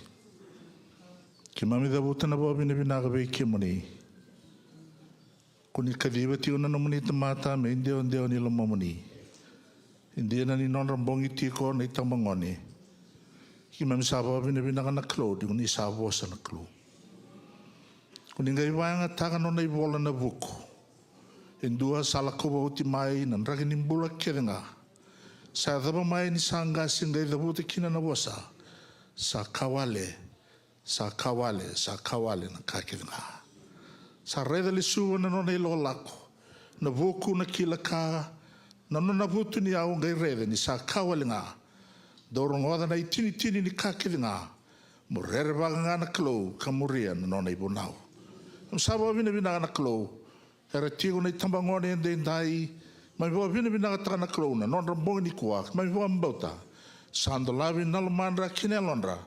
Ki mami da buta na bo bina bina ka vei ki mani. Kuni ka diwa ti una no mani tamata me indio ni lama mani. India na ni nonra bongi ti ko na itang mangoni. Ki mami sabo bina bina ka na klo di kuni sabo sa na klo. Kuni ngai wanga taka no na ibola na buku. Indua sala ko ba uti mai nan raki nimbula kerenga. Sa daba mai ni sanga singai da buta kina na wasa. Sa kawale na kakerenga. Sa reda le suwa na no na ilo lako. Na buku na kila ka. Na no na butu ni au ngai reda ni sa kawale nga. Dorong oda na itini ni kakerenga. Murere baga nga na klo kamuria na no na ibunau. Sabo bina na klo. Era tigo na itambangone ende ndai. Mai voa bina ka taka na klo na nonra bongi ni kuak. Mai voa mbauta. Sando lavi nalamandra kinelondra.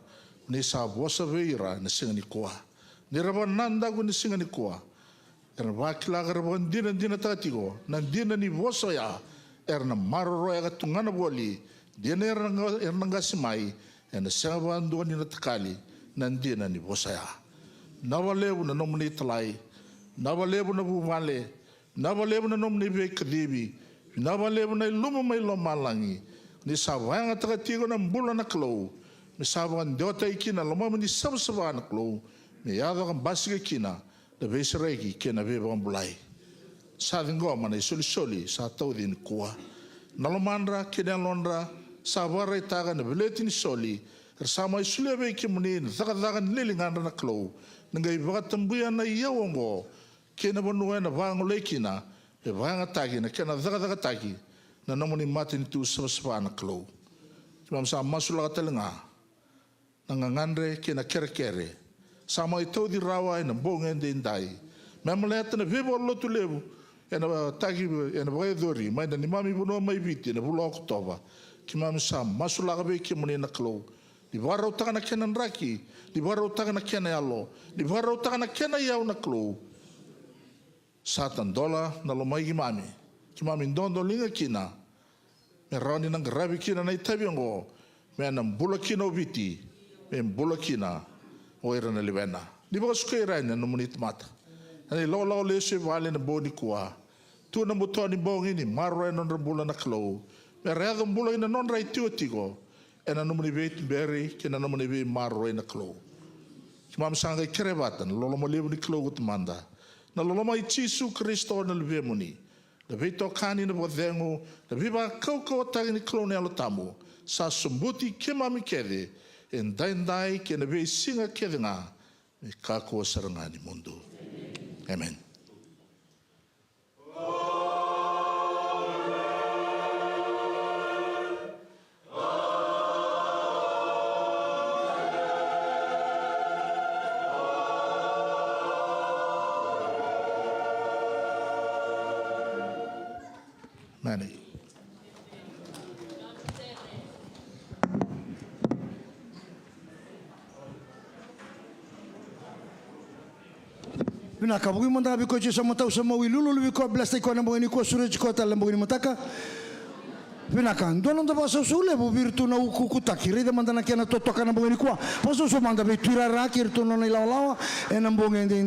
Ni sa vosa veira na singa ni kua. Ni raba nanda ku ni singa ni kua. Era wakila ka raba dina takatigo. Na dina ni vosa ya. Era na maroro ya katungana boli. Dina era nangasi mai. Era singa bandua ni natakali. Na dina ni vosa ya. Nawalebu na nomuni talai, nawalebu na bumale, nawalebu na nomuni be kadibi, nawalebu na iluma mai lomalangi, ni sabanga takatigo na mbula na klo, ni sabang diota ikina loma ni sabsaba na klo, ni yado kan basiga kina, na besiregi kina be bambulai. Sa dingoma na soli sa tau din kuwa, nalomandra kina londra, sabara itaga na beleti ni soli, sama isulia be kimuni, zaka nilinganda na klo. Ngai vakatambuya na iawongo kena banua na vango lekina pe vanga taki na kena daga taki na namoni mati ni tu sabasaba na klo. Kimam sa masula katalinga na ngangandre kena kere sama itau di rawa ina bonga ende indai. Memaleta na vebo lotu lebu ena taki ena vaedori mai na ni mami bunua mai viti na bulo oktoba. Kimam sa masula kabe kimuni na klo. Di warau taka na kena nraki, di warau taka na kena yalo, di warau taka na kena yau na klo. Satan dola na lomai ki mami ndondo linga kina, me rauni nang rabi kina na itabiango, me anang bula kina obiti, me bula kina o era na liwena. Di baka suka iraina no munit mata. Ani lau lese vale na boni kuwa, tu na mutoa ni bongi ni marwa non bula na klo, me reado bula ina non rai tigo. Ena nomoni veit beri kena nomoni vei marro ina klo. Kimam sanga kerebatan loloma lebu ni klo utmanda. Na loloma Jesu Kristo na leve muni. Na veito kani na bodengo, na viva kau tagi ni klo ne alotamu. Sa sumbuti kemami kede endai kena vei singa kede nga me kako sarangani mundo. Amen. Mani. Bina kabuki manda biko je sama tau sama wilulu biko blasta ko na bongini ko suraj ko tal bongini mataka. Bina kan dono da baso sule bu virtu na uku takiri da manda na kena totoka na bongini ko. Paso so manda be tirara kirtu no na lawa e na bongini